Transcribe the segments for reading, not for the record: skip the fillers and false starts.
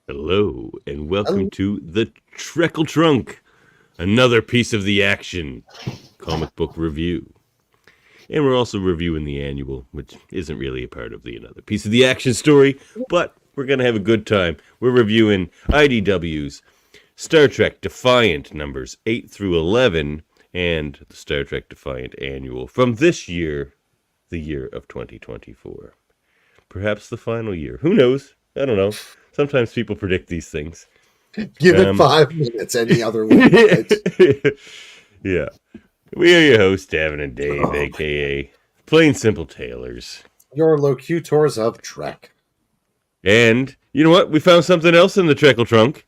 Hello, and welcome to the Trekle Trunk, another piece of the action comic book review. And we're also reviewing the annual, which isn't really a part of the another piece of the action story, but we're going to have a good time. We're reviewing IDW's Star Trek Defiant numbers 8 through 11 and the Star Trek Defiant annual from this year, the year of 2024. Perhaps the final year. Who knows? I don't know. Sometimes people predict these things. Give it 5 minutes any other way. Right? Yeah. We are your hosts, Davan and Dave, a.k.a. Plain Simple Tailors. Your Locutors of Trek. And, you know what? We found something else in the Trekle Trunk.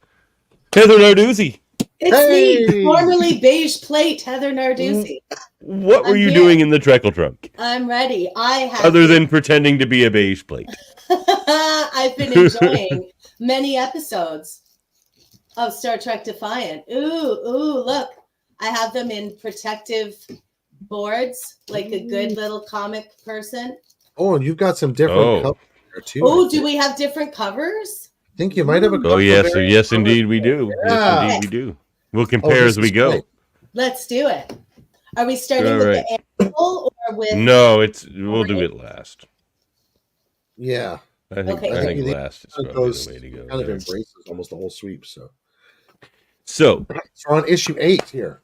Heather Narduzzi. It's me, formerly Beige Plate, Heather Narduzzi. What were you doing in the Trekle Trunk? I'm ready. Other than pretending to be a Beige Plate. I've been enjoying many episodes of Star Trek Defiant. Ooh, look. I have them in protective boards, like a good little comic person. Oh, and you've got some different covers there too. Oh, do we have different covers? I think you might have a cover. Oh, yes, yes, indeed we do. Yeah. Yes, indeed we do. We'll compare as we go. Great. Let's do it. Are we starting with the annual or with... No, we'll do it last. Yeah. I think last is probably the way to go. Kind of embraces almost the whole sweep. So we're on issue 8 here.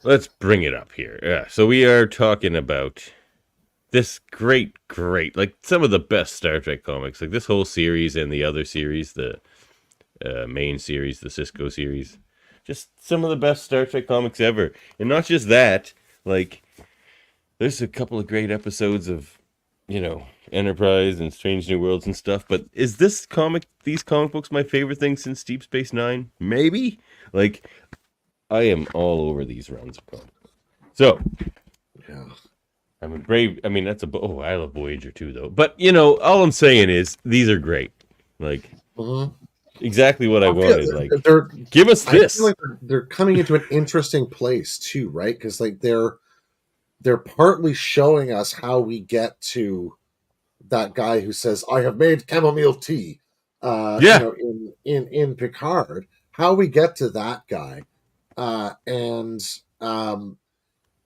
Let's bring it up here. Yeah. So we are talking about this great, like some of the best Star Trek comics, like this whole series and the other series, the main series, the Cisco series, just some of the best Star Trek comics ever. And not just that, like there's a couple of great episodes of, Enterprise and Strange New Worlds and stuff, but is these comic books my favorite thing since Deep Space Nine? Maybe. Like, I am all over these runs of comics. So, yeah, I'm a brave. I mean, I love Voyager too, though. But all I'm saying is these are great. Like, exactly what I wanted. Like, give us this. I feel like they're coming into an interesting place too, right? Because like they're partly showing us how we get to that guy who says, "I have made chamomile tea." In Picard, how we get to that guy, and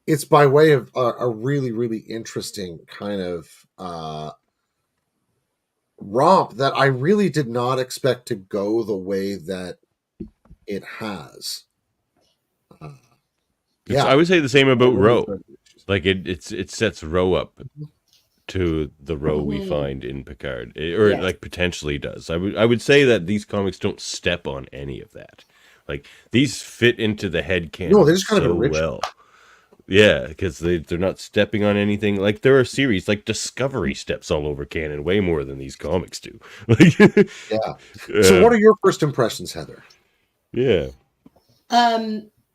it's by way of a really, really interesting kind of romp that I really did not expect to go the way that it has. I would say the same about Ro. Like it sets Ro up to the Ro we find in Picard, like potentially does. I would say that these comics don't step on any of that. Like these fit into the headcanon. No, they're just kind of original. Well. Yeah, because they're not stepping on anything. Like there are series like Discovery steps all over canon way more than these comics do. Yeah. So, what are your first impressions, Heather? Yeah.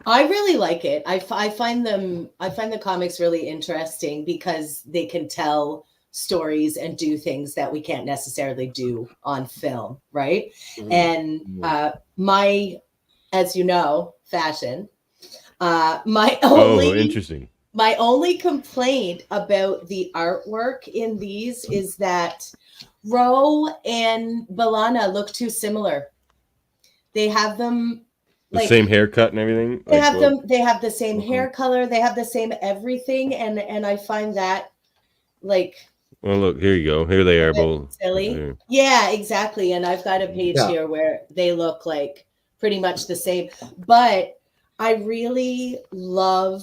I really like it. I find the comics really interesting because they can tell stories and do things that we can't necessarily do on film, right? Mm-hmm. And my, as you know, fashion. My only complaint about the artwork in these is that Ro and B'Elanna look too similar. They have them. The same haircut and everything. They have the same hair color. They have the same everything, and I find that like. Well, look, here you go. Here they are, both silly. There. Yeah, exactly. And I've got a page here where they look like pretty much the same. But I really love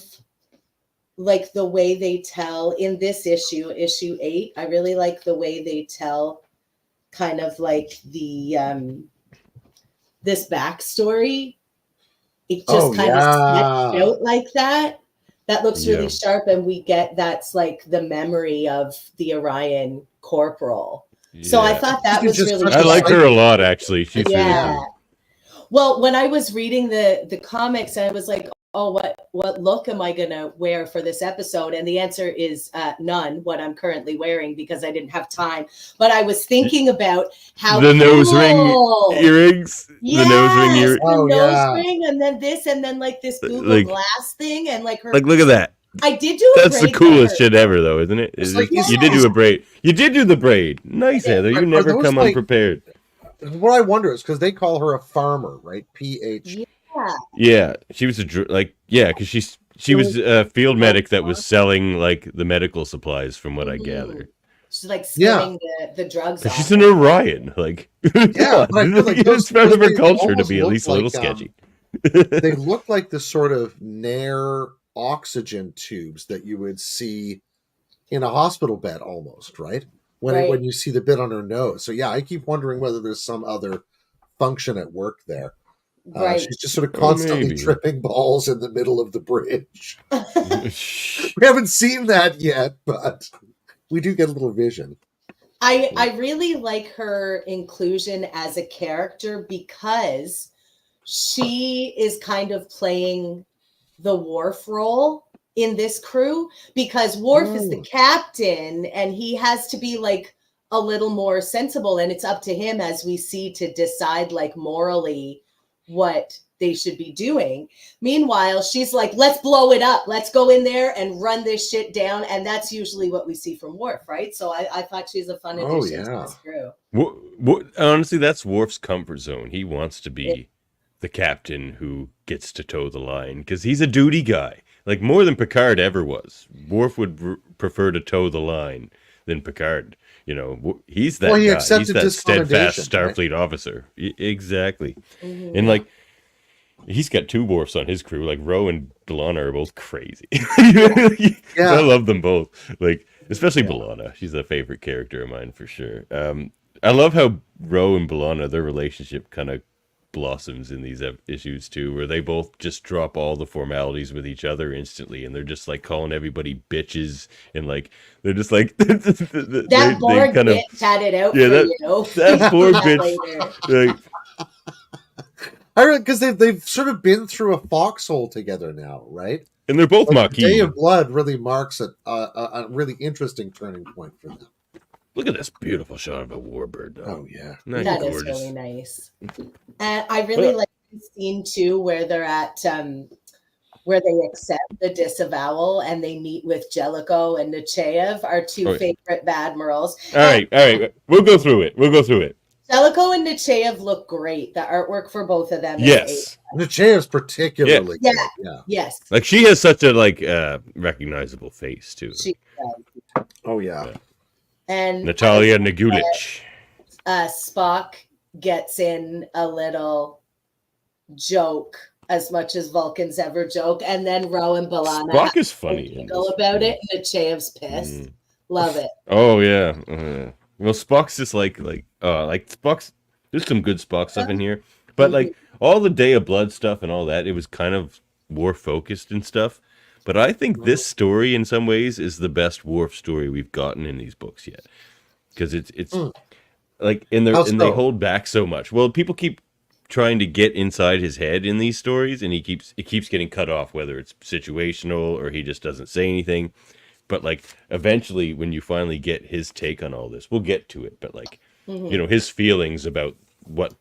like the way they tell in this issue 8. I really like the way they tell kind of like the this backstory. It just kind of sketched out like that. That looks really sharp, and we get that's like the memory of the Orion corporal. Yeah. So I thought that was really. I like her a lot, actually. She's really cool. Well, when I was reading the comics, I was like, "Oh, what look am I gonna wear for this episode?" And the answer is none. What I'm currently wearing because I didn't have time. But I was thinking about how the nose ring earrings, yes, the nose ring earrings, ring, and then this, and then like this Google Glass thing, and like her. Like, look at that. I did do. That's the coolest shit ever, though, isn't it? You did do a braid. You did do the braid. Nice, Heather. You never come unprepared. what I wonder is because they call her a farmer, right? PH. Yeah. Yeah, she was because she was a field medic that was selling like the medical supplies, from what I gather. She's like Yeah. skimming the drugs Because off. she's an Orion, like Yeah, but I feel like it's part of her they culture to almost be at look least a little like, sketchy. they look like the sort of Nair oxygen tubes that you would see in a hospital bed, almost, right? When you see the bit on her nose. So yeah, I keep wondering whether there's some other function at work there. Right. She's just sort of constantly maybe. tripping balls in the middle of the bridge. I We haven't seen that yet, but we do get a little vision. I really like her inclusion as a character because she is kind of playing the Worf role in this crew, because Worf is the captain and he has to be like a little more sensible, and it's up to him, as we see, to decide like morally what they should be doing. Meanwhile, she's like, let's blow it up. Let's go in there and run this shit down. And that's usually what we see from Worf, right? So I thought she's a fun addition to this crew. honestly, that's Worf's comfort zone. He wants to be the captain who gets to toe the line because he's a duty guy. Like more than Picard ever was. Worf would prefer to toe the line than Picard. You know, he's that guy. He's that steadfast Starfleet officer. Exactly. Mm-hmm. And like, he's got two Worfs on his crew. Like Ro and B'Elanna are both crazy. Yeah. I love them both. Like, especially B'Elanna. She's a favorite character of mine for sure. I love how Ro and B'Elanna, their relationship kind of blossoms in these issues too, where they both just drop all the formalities with each other instantly, and they're just like calling everybody bitches, and like they're just like that Borg kind bitch had it out for that Borg bitch. Because they've sort of been through a foxhole together now, right? And they're both Maquis. Day of Blood really marks a really interesting turning point for them. Look at this beautiful shot of a warbird, though. Oh, yeah. That is really nice. And I really like the scene, too, where they're at, where they accept the disavowal and they meet with Jellicoe and Nechayev, our two favorite Badmirals. All right. We'll go through it. Jellicoe and Nechayev look great. The artwork for both of them is Nechayev's particularly good. Yeah. Yes. Like, she has such a, recognizable face, too. She does. Oh, yeah. And Natalia Nagulich. Spock gets in a little joke, as much as Vulcans ever joke, and then Ro and B'Elanna Spock is funny. Go about it, and Nechayev's pissed. Love it. Oh yeah. Well, Spock's just like Spock's. There's some good Spock stuff in here, but like all the Day of Blood stuff and all that, it was kind of war focused and stuff. But I think this story, in some ways, is the best Worf story we've gotten in these books yet, because it's like they hold back so much. Well, people keep trying to get inside his head in these stories, and it keeps getting cut off, whether it's situational or he just doesn't say anything. But like eventually, when you finally get his take on all this, we'll get to it. But like his feelings about what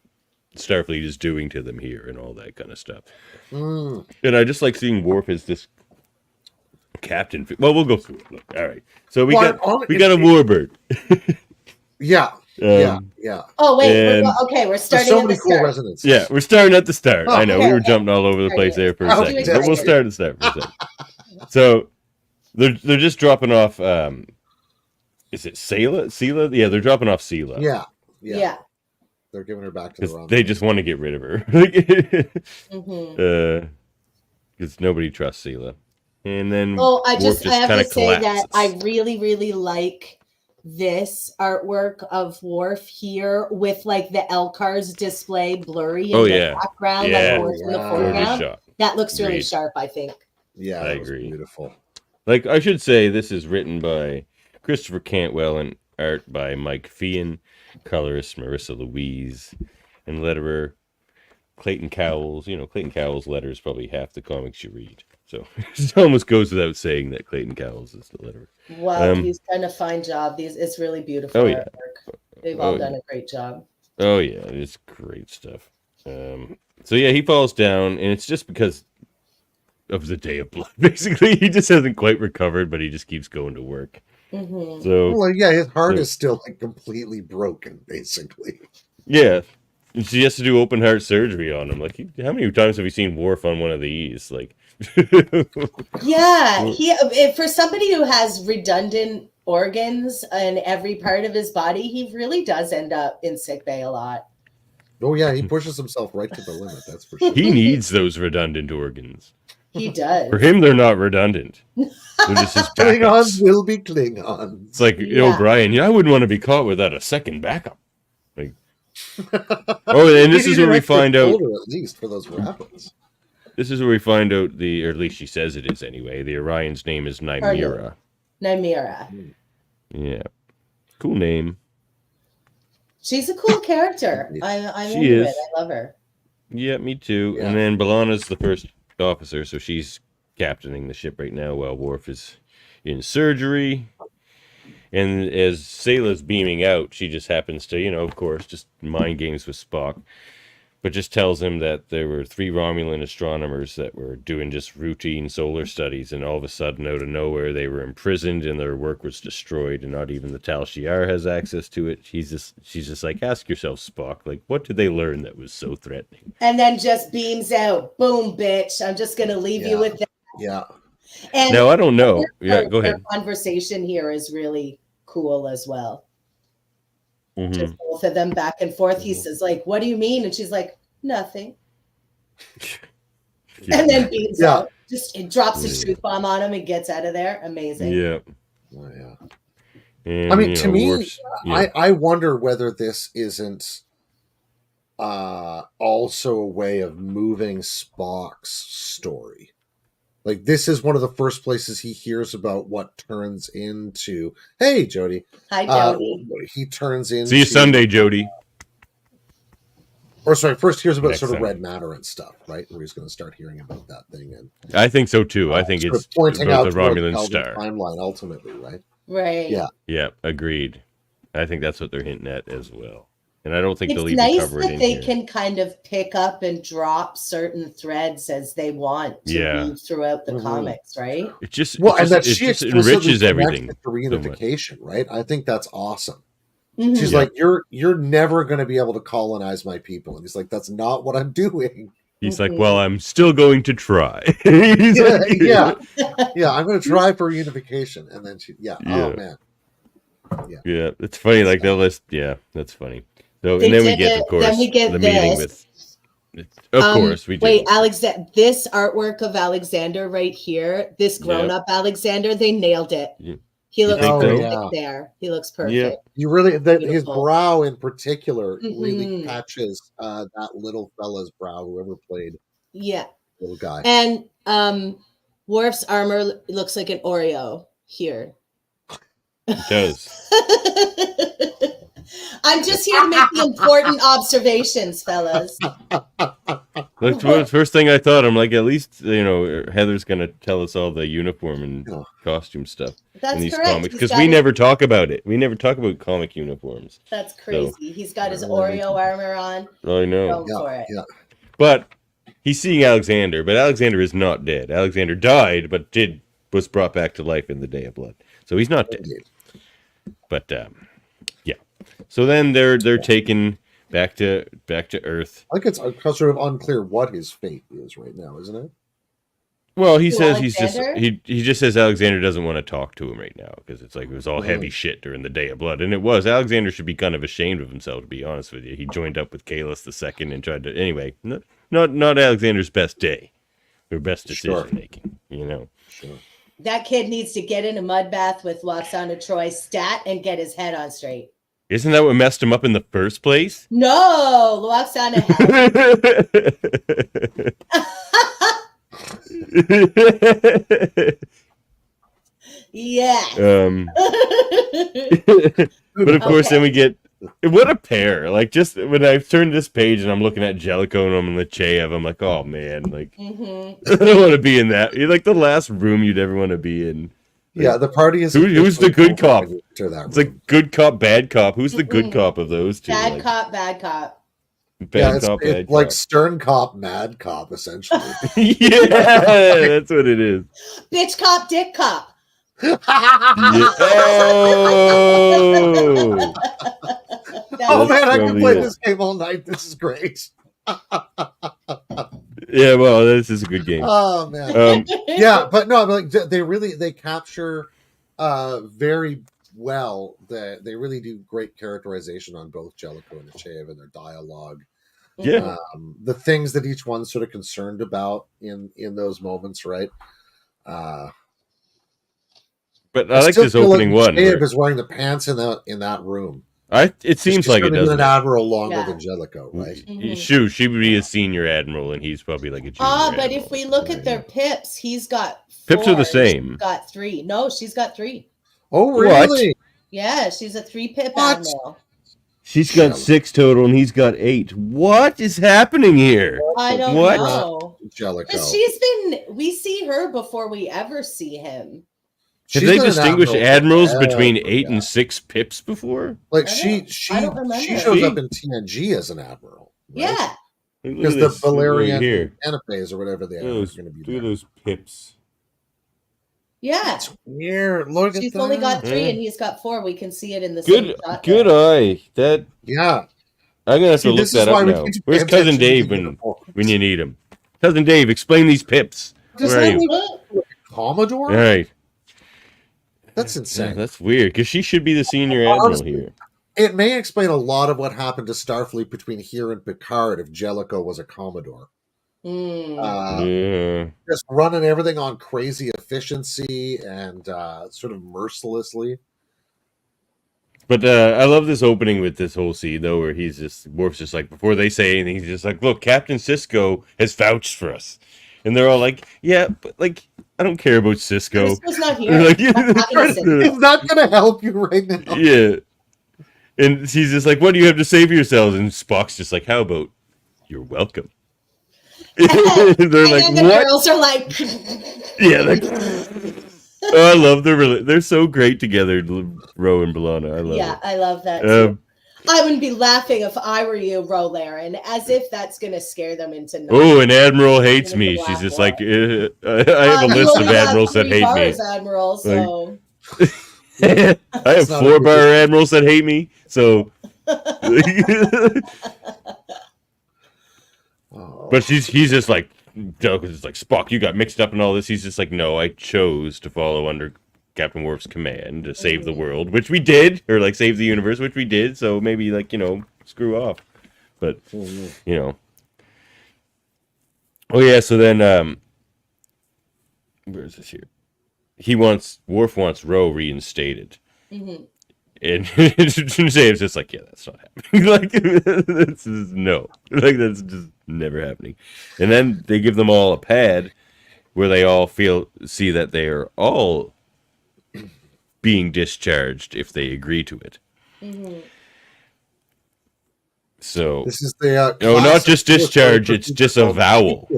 Starfleet is doing to them here and all that kind of stuff. And I just like seeing Worf as this captain. Well, we'll go through it. Look, all right. So we got a warbird. Yeah. Oh wait, we're starting. So many cool resonances. Yeah, we're starting at the start. I know we were jumping all over the place there for a second, but we'll start at the start for a second. So they're just dropping off. Is it Sela? Yeah, they're dropping off Sela. Yeah. They're giving her back to the They just want to get rid of her. Because nobody trusts Sela. And then I have to say that I really, really like this artwork of Worf here with like the Elcars display blurry in the background, like Worf in the foreground. That looks really sharp, I think. Yeah, I agree. Beautiful. Like, I should say, this is written by Christopher Cantwell and art by Mike Feehan, colorist Marissa Louise, and letterer Clayton Cowles. Clayton Cowles' letter is probably half the comics you read. So it almost goes without saying that Clayton Cowles is the letterer. Wow, he's done a fine job. It's really beautiful artwork. They've all done a great job. Oh, yeah, it's great stuff. So, yeah, he falls down, and it's just because of the Day of Blood. Basically, he just hasn't quite recovered, but he just keeps going to work. Mm-hmm. So, his heart is still like completely broken, basically. Yeah. And she has to do open heart surgery on him. Like, how many times have you seen Worf on one of these? Like, Yeah, for somebody who has redundant organs in every part of his body, he really does end up in sickbay a lot. Oh yeah, he pushes himself right to the limit. That's for sure. he needs those redundant organs. He does. For him, they're not redundant. They're just his Klingons backups. will be Klingons. It's like, O'Brien, I wouldn't want to be caught without a second backup. Like, oh, and this is where we find out. At least for those rapids. This is where we find out or at least she says it is anyway. The Orion's name is Nymeera. Nymeera. Yeah, cool name. She's a cool character. I'm she into is. it. I love her. Yeah, me too. Yeah. And then B'Elanna's the first officer, so she's captaining the ship right now while Worf is in surgery. And as Sayla's beaming out, she just happens to, of course, just mind games with Spock. But just tells him that there were 3 Romulan astronomers that were doing just routine solar studies, and all of a sudden, out of nowhere, they were imprisoned and their work was destroyed, and not even the Tal Shiar has access to it. She's just like, ask yourself, Spock, like, what did they learn that was so threatening? And then just beams out, boom, bitch. I'm just gonna leave you with that. Yeah. And no, I don't know. Yeah, go ahead. Their conversation here is really cool as well. Mm-hmm. Just both of them back and forth. He says, like, what do you mean? And she's like, nothing. Yeah. And then beams out. Just it drops a truth bomb on him and gets out of there. Amazing. Yeah. Oh, yeah. And, I mean, to me, Worf's, I wonder whether this isn't also a way of moving Spock's story. Like, this is one of the first places he hears about what turns into. Hey, Jody. Hi, Jody. He turns into. See you Sunday, Jody. Or sorry, first hears about Next sort of Sunday. red matter and stuff, right? Where he's going to start hearing about that thing, and I think so too. I think it's pointing about out the Romulan star timeline ultimately, right? Right. Yeah. Yeah, agreed. I think that's what they're hinting at as well. And I don't think It's they'll even nice cover it that in they here. can kind of pick up and drop certain threads as they want to weave throughout the comics, right? It just and that she just enriches everything. To reunification, right? I think that's awesome. Mm-hmm. She's like, you're never going to be able to colonize my people, and he's like, that's not what I'm doing. He's like, well, I'm still going to try. Yeah, I'm going to try for reunification, and then oh man, yeah, it's funny. Like they'll list, that's funny. So and then we get, of course, the meeting with. Of course, we do. Wait, this artwork of Alexander right here, this grown-up Alexander, they nailed it. Yeah. He looks perfect so? there. He looks perfect. Yeah. You really, his brow in particular really catches that little fella's brow, whoever played little guy. And Worf's armor looks like an Oreo here. It does. I'm just here to make the important observations, fellas. That's the first thing I thought. I'm like, at least Heather's gonna tell us all the uniform and costume stuff in these comics, because we never talk about it. We never talk about comic uniforms. That's crazy. So, he's got his Oreo armor on. I know. Yeah. But he's seeing Alexander, but Alexander is not dead. Alexander died, but was brought back to life in the Day of Blood, so he's not dead. But so then they're taken back to Earth. I think it's sort of unclear what his fate is right now, isn't it? Well, he says he just says Alexander doesn't want to talk to him right now because it's like it was all heavy shit during the Day of Blood, and it was. Alexander should be kind of ashamed of himself, to be honest with you. He joined up with Kahless II and tried to anyway. Not Alexander's best day, or best decision making. Sure. That kid needs to get in a mud bath with Loxana Troy stat and get his head on straight. Isn't that what messed him up in the first place? No, Loxana yeah. But of course, then we get what a pair. Like, just when I turned this page and I'm looking at Jellicoe and I'm in the Chev, I'm like, oh man, like I don't want to be in that. You're like the last room you'd ever want to be in. Like, the party is. Who's the good cop? It's like good cop, bad cop. Who's the good cop of those two? Bad cop, bad cop. Bad cop, bad cop. Like stern cop, mad cop, essentially. Yeah, that's what it is. Bitch cop, dick cop. Oh. Oh was man, I can probably play it. this game all night. This is great. Yeah, well, this is a good game. Oh man. Yeah, but no, like they capture very well they really do great characterization on both Jellicoe and Achaev and their dialogue. Yeah. The things that each one's sort of concerned about in those moments, right? But I like this opening one. Achaev is wearing the pants in that room. It seems like it doesn't. An admiral longer than Jellicoe, right? Shoo, she would be a senior admiral, and he's probably like a junior. But admiral. if we look at their pips, he's got 4. Pips are the same. She's got 3. No, she's got 3. Oh, really? What? Yeah, she's a 3-pip admiral. She's got 6 total, and he's got 8. What is happening here? I don't know. Jellicoe. We see her before we ever see him. Have they distinguished admirals between 8 and 6 pips before? Like she shows up in TNG as an admiral. Right? Yeah. Because the Valerian Canapes or whatever they are going to be. Look at those pips. Yeah. It's weird. Look at She's that. only got 3 and he's got 4. We can see it in the same shot. Good eye. Yeah. I'm gonna have to look that up now. Where's Cousin Dave when you need him? Cousin Dave, explain these pips. Where are you? Commodore? All right. That's insane. Yeah, that's weird because she should be the senior admiral here. It may explain a lot of what happened to Starfleet between here and Picard if Jellicoe was a Commodore. Just running everything on crazy efficiency and sort of mercilessly. But I love this opening with this whole scene though, where Worf's just like, before they say anything, he's just like, "Look, Captain Sisko has vouched for us," and they're all like, "Yeah, but like, I don't care about Sisko. Sisko's not here. Like, he's not going to help you right now." Yeah, and he's just like, "What do you have to say for yourselves?" And Spock's just like, "How about you're welcome?" They're like, and the "What?" Girls are like, "Yeah." Like, oh, I love they're so great together, Ro and B'Elanna. I love it. Yeah, I love that too. I wouldn't be laughing if I were you, Ro Laren, as if that's going to scare them into nothing. Oh, an admiral hates me. She's just like, I have a list of admirals that hate me. Admiral, so. I have 4 bar admirals that hate me, so. But he's just like, it's like, Spock, you got mixed up in all this. He's just like, no, I chose to follow under Captain Worf's command to save the world, which we did, or like save the universe, which we did. So maybe like, screw off. But Oh yeah. So then, where is this here? Worf wants Ro reinstated. And James just like, yeah, that's not happening. Like, this is no. Like, that's just never happening. And then they give them all a pad where they all see that they are all being discharged if they agree to it. So this is the no, not just discharge, it's disavowal.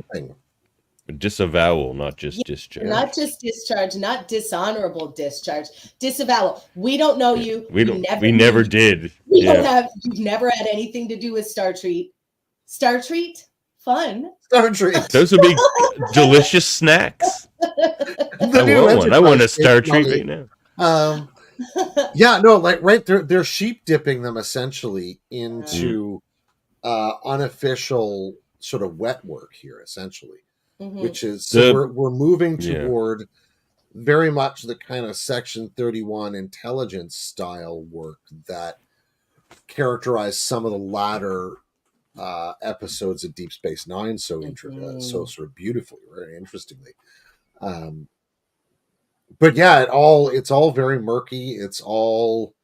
Disavowal, not just discharge. Not just discharge, not dishonorable discharge. Disavowal. We don't know you. We never did. You've never had anything to do with Startreat. Startreat? Fun. Startreat. Those would be delicious snacks. I want a Startreat right now. Yeah, no, like right, they're sheep dipping them essentially into unofficial sort of wet work here, essentially. Which is we're moving toward very much the kind of Section 31 intelligence style work that characterized some of the latter episodes of Deep Space Nine so sort of beautifully, very interestingly. But yeah, it's all very murky. It's all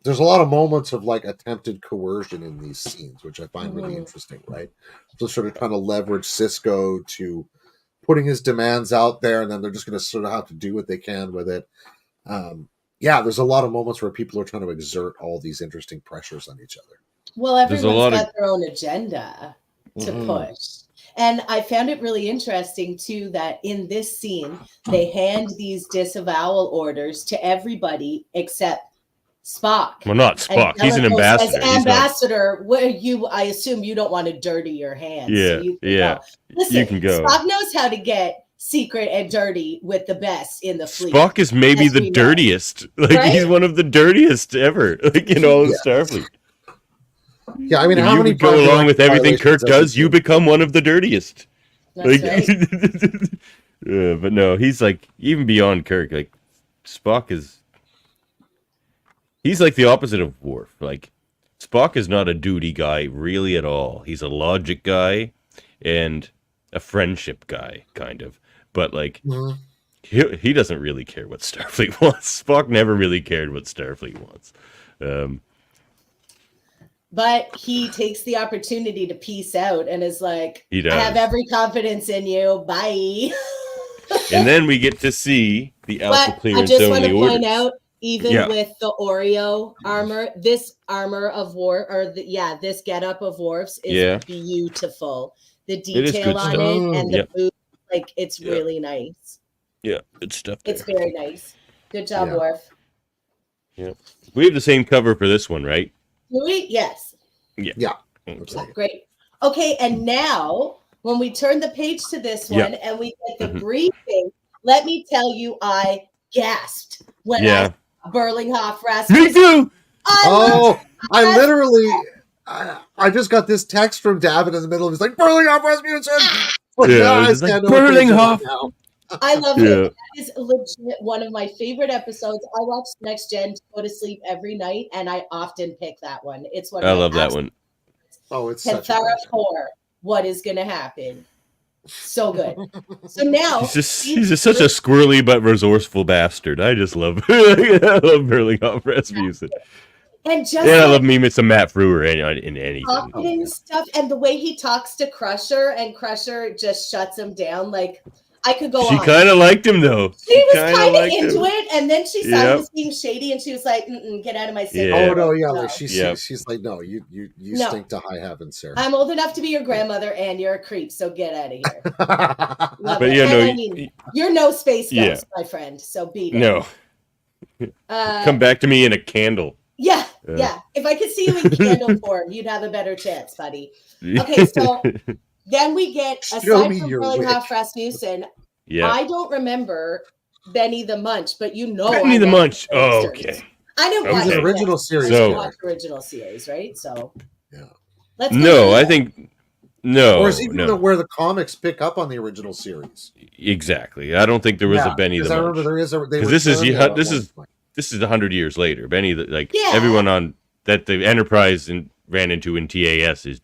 there's a lot of moments of like attempted coercion in these scenes, which I find really interesting, right? So sort of trying to leverage Sisko to putting his demands out there, and then they're just going to sort of have to do what they can with it. There's a lot of moments where people are trying to exert all these interesting pressures on each other. Well, everyone's got their own agenda to push. And I found it really interesting, too, that in this scene, they hand these disavowal orders to everybody except Spock. Well, not Spock. He's an ambassador. As ambassador, I assume you don't want to dirty your hands. Yeah, so you can go. Listen, you can go. Spock knows how to get secret and dirty with the best in the fleet. Spock is maybe the dirtiest. Like, right? He's one of the dirtiest ever, like, in all of Starfleet. Yeah, I mean, if how you many go along with everything Kirk does, you become one of the dirtiest. That's like, right. But no, he's like, even beyond Kirk, like, Spock is... He's like the opposite of Worf. Like, Spock is not a duty guy, really, at all. He's a logic guy and a friendship guy, kind of. But, like, he doesn't really care what Starfleet wants. Spock never really cared what Starfleet wants. But he takes the opportunity to peace out and is like, he does. I have every confidence in you. Bye. And then we get to see the Alpha Clearance I just want only to orders. point out, even with the Oreo armor, this armor of Worf, or this getup of Worf's is beautiful. The detail on it and the boots, like, it's really nice. Yeah, good stuff there. It's very nice. Good job, Worf. Yeah. We have the same cover for this one, right? Do we? Yes. Yeah. Great. Okay, and now when we turn the page to this one and we get the briefing, let me tell you, I gasped when I saw Berlinghoff Rasmussen. Me too. I literally, I just got this text from Davan in the middle of it. It's like, Berlinghoff Rasmussen. Berlinghoff. I love it. That is legit one of my favorite episodes. I watch Next Gen to go to sleep every night, and I often pick that one. It's one. I love that one. Oh, it's Cathara 4. What is going to happen? So good. So now he's just such a squirrely but resourceful bastard. I just love I love Berlinghoff Rasmussen. And I love Myette and Matt Frewer in anything. Talking stuff, and the way he talks to Crusher, and Crusher just shuts him down. Like, I could go on. She kind of liked him, though. She was kind of into it, and then she saw he was being shady, and she was like, get out of my sight. Oh, no, like, she's like, no, you stink to high heaven, sir. I'm old enough to be your grandmother, and you're a creep, so get out of here. But I mean, you're no space ghost, my friend, so beat it. No. Come back to me in a candle. Yeah. If I could see you in candle form, you'd have a better chance, buddy. Okay, so... Then we get, aside from Berlinghoff Rasmussen, I don't remember Benny the Munch, but Benny the Munch. Oh, okay. I didn't watch the original series. Watch original series, right? So, let's I think no. Or is even where the comics pick up on the original series? Exactly. I don't think there was a Benny the Munch. I remember there is because this is 100 years later. Benny, everyone on that the Enterprise ran into in TOS is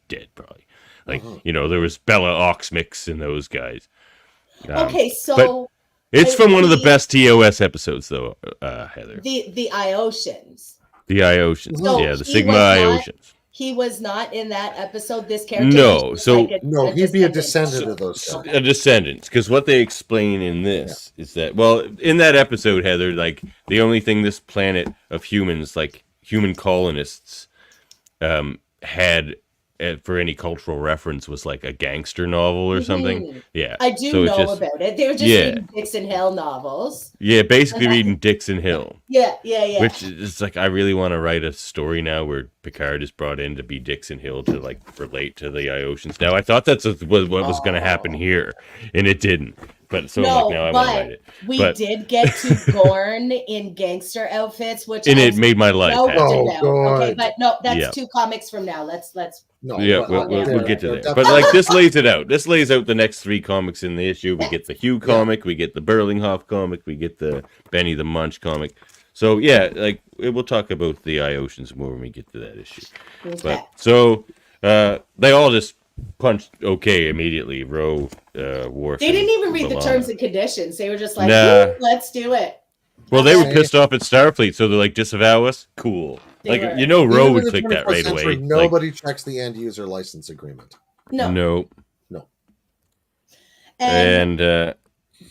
dead, probably. Like, there was Bella Oxmix and those guys. Okay, so... It's from one of the best TOS episodes, though, Heather. The Iosians. The Iosians, the Sigma Iosians. He was not in that episode, this character? No, he'd be a descendant of those guys. A descendant, because what they explain in this is that, in that episode, Heather, like, the only thing this planet of humans, like, human colonists, had... for any cultural reference was like a gangster novel or something. Yeah. I do know about it. They were just reading Dixon Hill novels. Yeah, basically reading Dixon Hill. Yeah. Which is like, I really want to write a story now where Picard is brought in to be Dixon Hill to like relate to the Iosians. Now, I thought that's what was going to happen here, and it didn't. But so now I want to write it. We did get to Gorn in gangster outfits, which it made my life happy. Okay, but no, that's 2 comics from now. Let's no. We'll get to there. But like this lays it out. This lays out the next 3 comics in the issue. We get the Hugh comic, we get the Berlinghoff comic, we get the Benny the Munch comic. So like we'll talk about the Iosians more when we get to that issue. Okay. But so they all just punched immediately. Worf. They didn't even read the terms and conditions. They were just like, let's do it. Well, they were pissed off at Starfleet, so they're like, disavow us? Cool. Ro would click that right away. Nobody checks the end user license agreement. No. And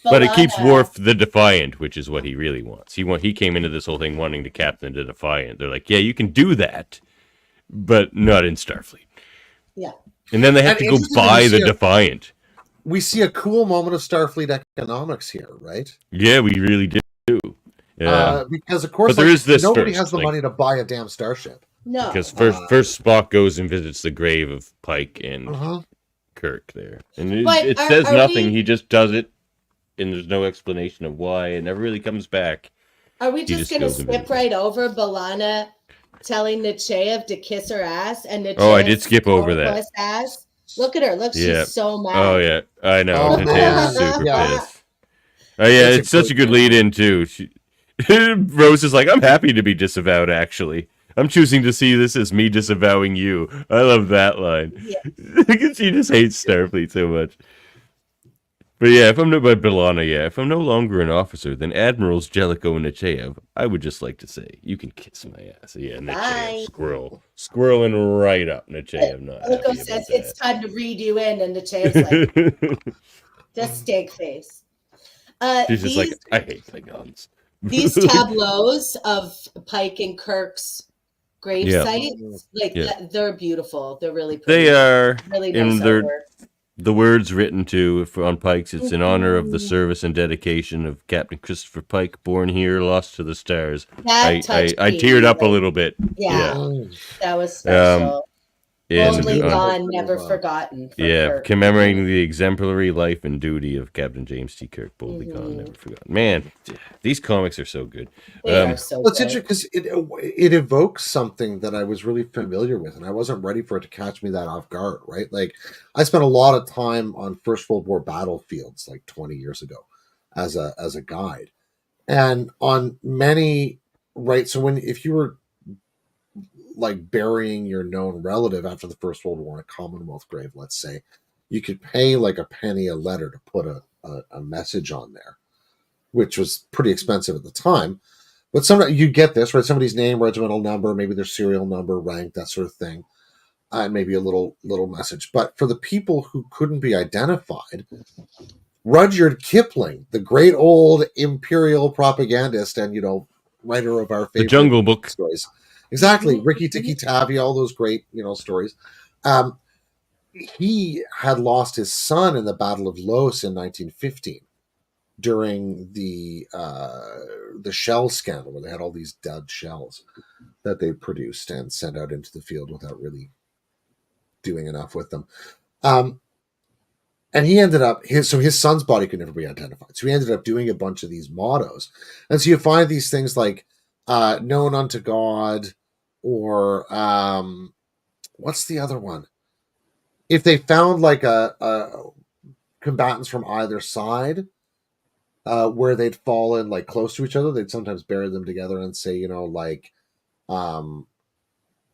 but it keeps Worf the Defiant, which is what he really wants. He came into this whole thing wanting to captain the Defiant. They're like, yeah, you can do that, but not in Starfleet. Yeah. And then they have to go buy the Defiant. We see a cool moment of Starfleet economics here, right? Yeah, we really do. Because of course, nobody has the money to buy a damn starship. No, because first Spock goes and visits the grave of Pike, and Kirk there, and it, But it says nothing. He just does it, and there's no explanation of why. It never really comes back. Are we just going to goes skip invisible. right over B'Elanna telling Nechayev to kiss her ass? And Nechayev I did skip over that. Ass? Look at her. Look, she's so mad. Oh, yeah. I know. Oh, Nechayev is super yeah. pissed. Oh, yeah. It's such a good lead-in, too. Rose is like, I'm happy to be disavowed, actually. I'm choosing to see this as me disavowing you. I love that line. Yeah. She just hates Starfleet so much. But yeah, if I'm no longer an officer, then Admirals Jellicoe and Nechayev, I would just like to say, you can kiss my ass. Yeah, Nechayev, squirreling right up. Nechayev, not Jellicoe happy says about it's that. time to read you in, and Nechayev's like, just steak face. She's just like, I hate Klingons. These tableaus of Pike and Kirk's grave sites, they're beautiful. They're really pretty. They are really nice artwork. The words written on Pike's, it's in honor of the service and dedication of Captain Christopher Pike, born here, lost to the stars. I teared up a little bit. Yeah. That was special. Only gone, never forgotten. Kirk. Commemorating the exemplary life and duty of Captain James T. Kirk, boldly gone, never forgotten. Man, these comics are so good. They are so it's good. interesting because it evokes something that I was really familiar with, and I wasn't ready for it to catch me that off guard, right? Like, I spent a lot of time on First World War battlefields like 20 years ago as a guide. And on many, right, so if you were like burying your known relative after the First World War in a Commonwealth grave, let's say, you could pay like a penny a letter to put a message on there, which was pretty expensive at the time. But sometimes you get this, right? Somebody's name, regimental number, maybe their serial number, rank, that sort of thing, and maybe a little message. But for the people who couldn't be identified, Rudyard Kipling, the great old imperial propagandist and, writer of our favorite The Jungle Book stories. Exactly. Ricky Tikki Tavi, all those great, stories. He had lost his son in the Battle of Loos in 1915 during the shell scandal, where they had all these dead shells that they produced and sent out into the field without really doing enough with them. And he ended up, his son's body could never be identified. So he ended up doing a bunch of these mottos. And so you find these things like, known unto God, or what's the other one? If they found like a combatants from either side, where they'd fallen like close to each other, they'd sometimes bury them together and say,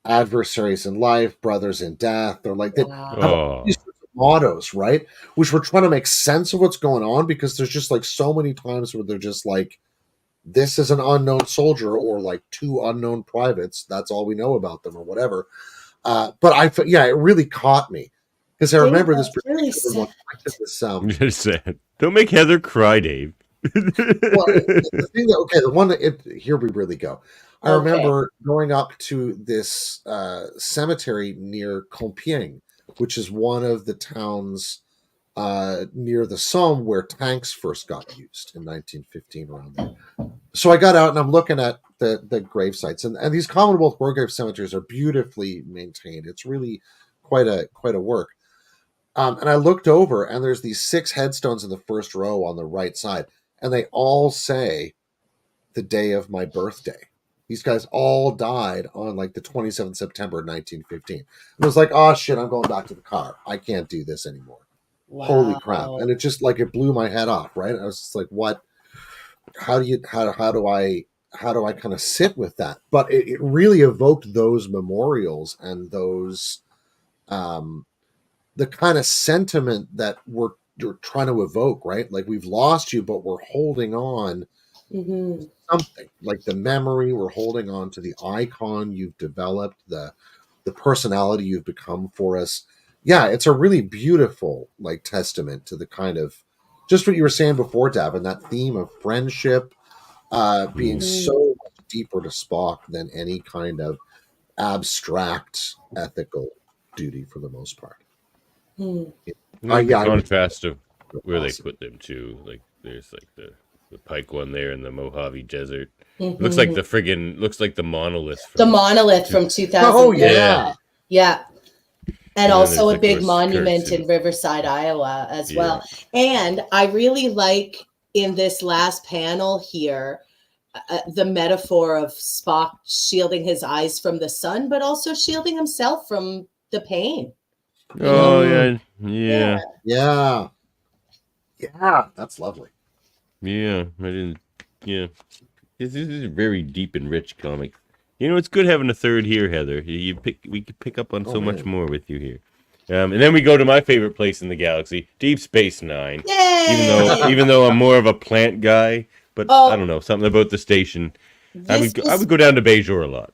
adversaries in life, brothers in death, or like that. These mottos, right? Which we're trying to make sense of what's going on, because there's just like so many times where they're just like, this is an unknown soldier, or like two unknown privates. That's all we know about them, or whatever. But it really caught me, because I remember this particular one. Don't make Heather cry, Dave. Here we really go. I remember going up to this cemetery near Compiègne, which is one of the towns near the Somme where tanks first got used in 1915, around there. So I got out and I'm looking at the grave sites, and these Commonwealth war grave cemeteries are beautifully maintained. It's really quite a work. And I looked over, and there's these 6 headstones in the first row on the right side, and they all say the day of my birthday. These guys all died on like the 27th September 1915. And I was like, oh shit, I'm going back to the car. I can't do this anymore. Wow. Holy crap. And it just like, it blew my head off, right? I was just like, what? How do I kind of sit with that? But it really evoked those memorials and those, the kind of sentiment that we're trying to evoke, right? Like, we've lost you, but we're holding on to something, like the memory. We're holding on to the icon you've developed, the personality you've become for us. Yeah, it's a really beautiful like testament to the kind of, just what you were saying before, Davan, that theme of friendship being so much deeper to Spock than any kind of abstract ethical duty, for the most part. Contrast of where they put them to, like there's like the Pike one there in the Mojave Desert. Looks like the monolith. From 2000. Oh yeah. Yeah. And then also there's, a of big course, monument Kirk's in Riverside, Iowa as Yeah. well. And I really like in this last panel here, the metaphor of Spock shielding his eyes from the sun, but also shielding himself from the pain. Oh, Mm. yeah. Yeah, that's lovely. Yeah, I didn't. Yeah, this is a very deep and rich comic. You know, it's good having a third here, Heather. We could pick up on so much more with you here. And then we go to my favorite place in the galaxy, Deep Space Nine. Yay! Even though I'm more of a plant guy, but I don't know, something about the station. I would go down to Bejor a lot.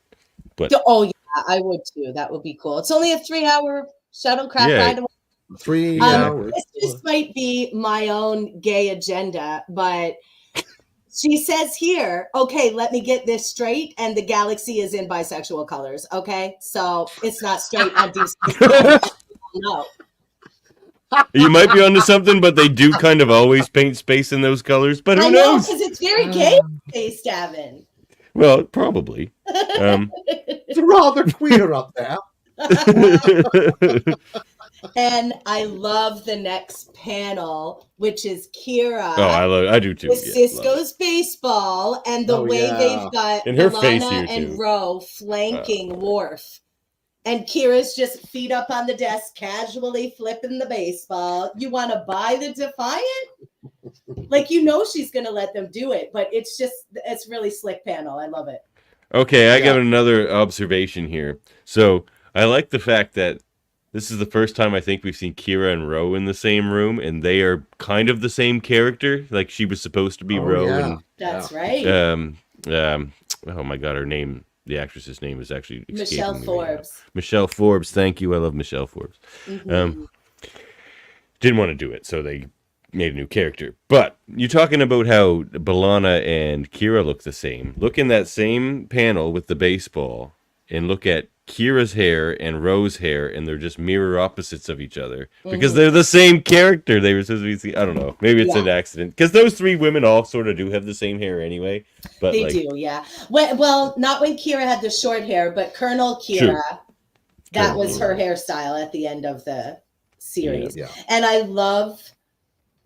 But oh yeah, I would too. That would be cool. It's only a 3-hour shuttlecraft ride. 3 hours. This just might be my own gay agenda, but she says here, okay, let me get this straight, and the galaxy is in bisexual colors. Okay, so it's not straight on Deep Space Nine. No. You might be onto something, but they do kind of always paint space in those colors. But who knows? Because it's very gay space, Davan. Well, probably. It's rather queer up there. And I love the next panel, which is Kira. Oh, I do too. With Cisco's baseball and the way they've got and her face here and too. Ro flanking Worf. And Kira's just feet up on the desk, casually flipping the baseball. You want to buy the Defiant? Like, you know she's going to let them do it, but it's really slick panel. I love it. Okay, I got another observation here. So I like the fact that this is the first time I think we've seen Kira and Ro in the same room, and they are kind of the same character. Like, she was supposed to be Ro. Yeah. And, that's right. Oh my God, her name. The actress's name is actually Michelle Forbes. Right. Michelle Forbes, thank you. I love Michelle Forbes. Mm-hmm. Didn't want to do it, so they made a new character. But you're talking about how B'Elanna and Kira look the same. Look in that same panel with the baseball, and look at Kira's hair and Ro's hair, and they're just mirror opposites of each other because they're the same character. They were supposed to be. I don't know. Maybe it's an accident because those three women all sort of do have the same hair anyway. But they do, yeah. Well, not when Kira had the short hair, but Colonel Kira, that was her hairstyle at the end of the series. Yeah. And I love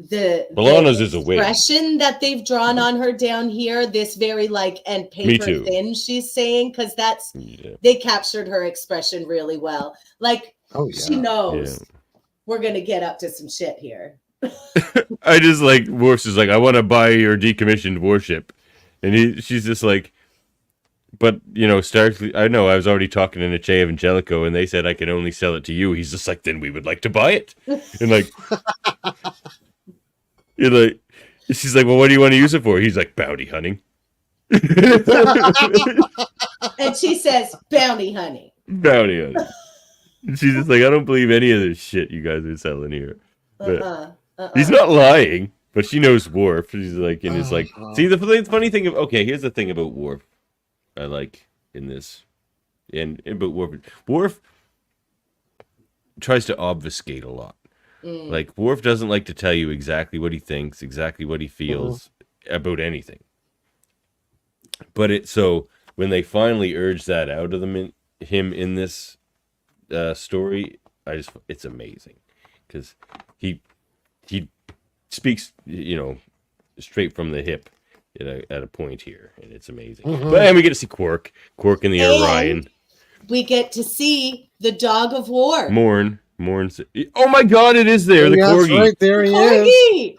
the is a wig. Expression that they've drawn on her down here. This very and paper thin. She's saying because they captured her expression really well. Like she knows we're gonna get up to some shit here. I just like Worf's is like, I want to buy your decommissioned warship. And she's just like, but, Starfleet, I know I was already talking to Che Evangelico, and they said I can only sell it to you. He's just like, then we would like to buy it. And she's like, well, what do you want to use it for? He's like, bounty hunting. And she says, bounty hunting. Bounty hunting. And she's just like, I don't believe any of this shit you guys are selling here. But he's not lying. But she knows Worf. She's like, and it's like, see, the funny thing here's the thing about Worf. I like in this, but Worf tries to obfuscate a lot. Like Worf doesn't like to tell you exactly what he thinks, exactly what he feels about anything. But so when they finally urge that out of him in this story, it's amazing because he speaks, straight from the hip at a point here, and it's amazing. But we get to see Quark in the Orion. We get to see the dog of war. Morn. Oh my God, it is there. The Corgi. Right, there he is.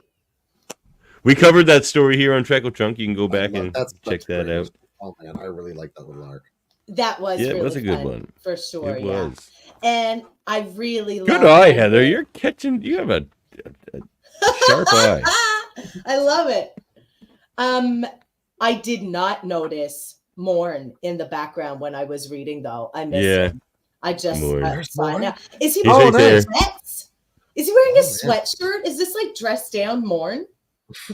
We covered that story here on Trekle Chunk. You can go back and check that out. Oh man, I really like that little arc. That was really it was a good one for sure. It was. And I really love good eye, Heather. You're catching. You have a sharp eye. I love it. I did not notice Morn in the background when I was reading, though. I missed him. I just saw it now. Is he wearing sweats? Is he wearing a sweatshirt? Is this dressed down Morn?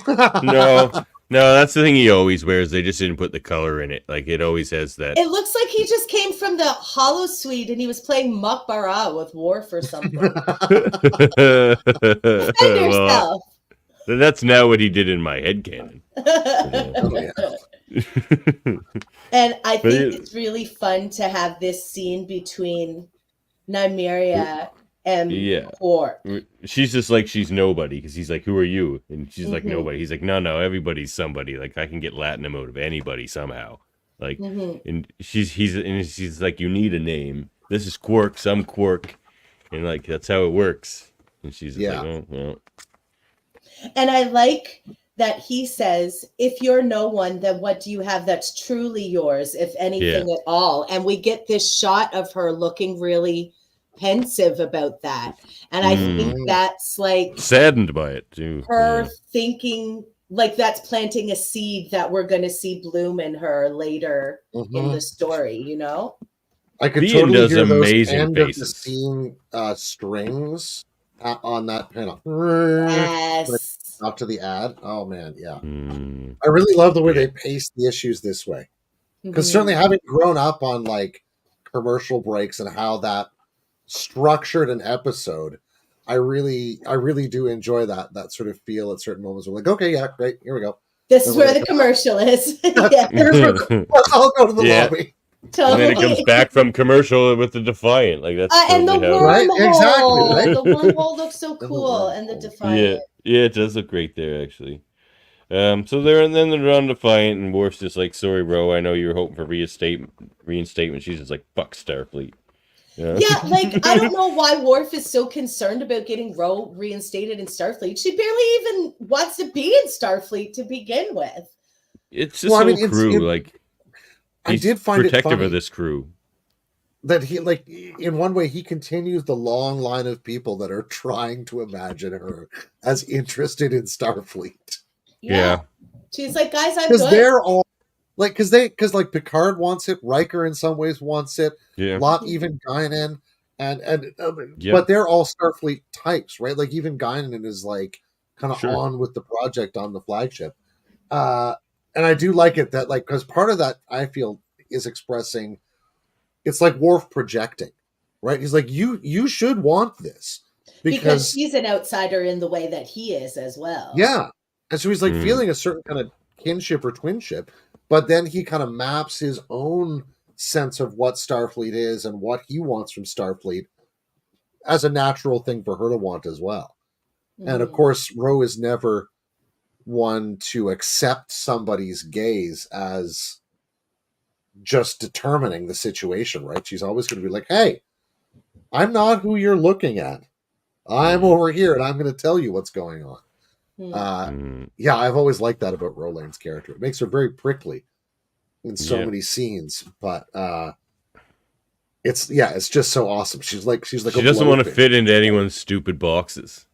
No, that's the thing he always wears. They just didn't put the color in it. It always has that. It looks like he just came from the Hollow Suite and he was playing Mukbara with Worf or something. Defend yourself. That's now what he did in my headcanon. And I think it's really fun to have this scene between Nymeria and Yeah. Quark. She's just like, she's nobody, because he's like, who are you? And she's like, Mm-hmm. nobody. He's like, no, everybody's somebody. Like, I can get Latinum out of anybody somehow. Like, and she's like, you need a name. This is Quark, some Quark. And like, that's how it works. And she's just like, oh, well. And I like that he says, if you're no one, then what do you have that's truly yours, if anything at all? And we get this shot of her looking really pensive about that. And I think that's like saddened by it too. Her thinking like that's planting a seed that we're going to see bloom in her later in the story, you know? I could Bean totally does hear those amazing end faces. of the scene strings on that panel. Yes. After the ad. Oh man, yeah. I really love the way they pace the issues this way. Because certainly having grown up on like commercial breaks and how that structured an episode, I really do enjoy that sort of feel at certain moments. We're like, okay, yeah, great, here we go. This is where the commercial is. I'll go to the lobby. Totally. And then it comes back from commercial with the Defiant. Like that's and the wormhole. Right? Exactly. Right? The wormhole looks so cool, and the Defiant. Yeah, it does look great there actually. So they're on Defiant, and Worf's just like, sorry, bro, I know you were hoping for reinstatement. She's just like, fuck Starfleet. Yeah, like I don't know why Worf is so concerned about getting Ro reinstated in Starfleet. She barely even wants to be in Starfleet to begin with. It's just crew, like I did find it protective funny of this crew. That he, like, in one way, he continues the long line of people that are trying to imagine her as interested in Starfleet. Yeah. She's like, guys, I'm good. Because they're all like, because like Picard wants it, Riker in some ways wants it, even Guinan, but they're all Starfleet types, right? Like even Guinan is like kind of on with the project on the flagship, and I do like it that like because part of that I feel is expressing. It's like Worf projecting, right? He's like, you should want this because she's an outsider in the way that he is as well. Yeah, and so he's like feeling a certain kind of kinship or twinship, but then he kind of maps his own sense of what Starfleet is and what he wants from Starfleet as a natural thing for her to want as well. And of course, Ro is never one to accept somebody's gaze as just determining the situation, right? She's always going to be like, hey, I'm not who you're looking at. I'm over here and I'm going to tell you what's going on. Yeah, I've always liked that about Rolane's character. It makes her very prickly in so many scenes, but it's just so awesome. She's like she doesn't want to fit into anyone's stupid boxes.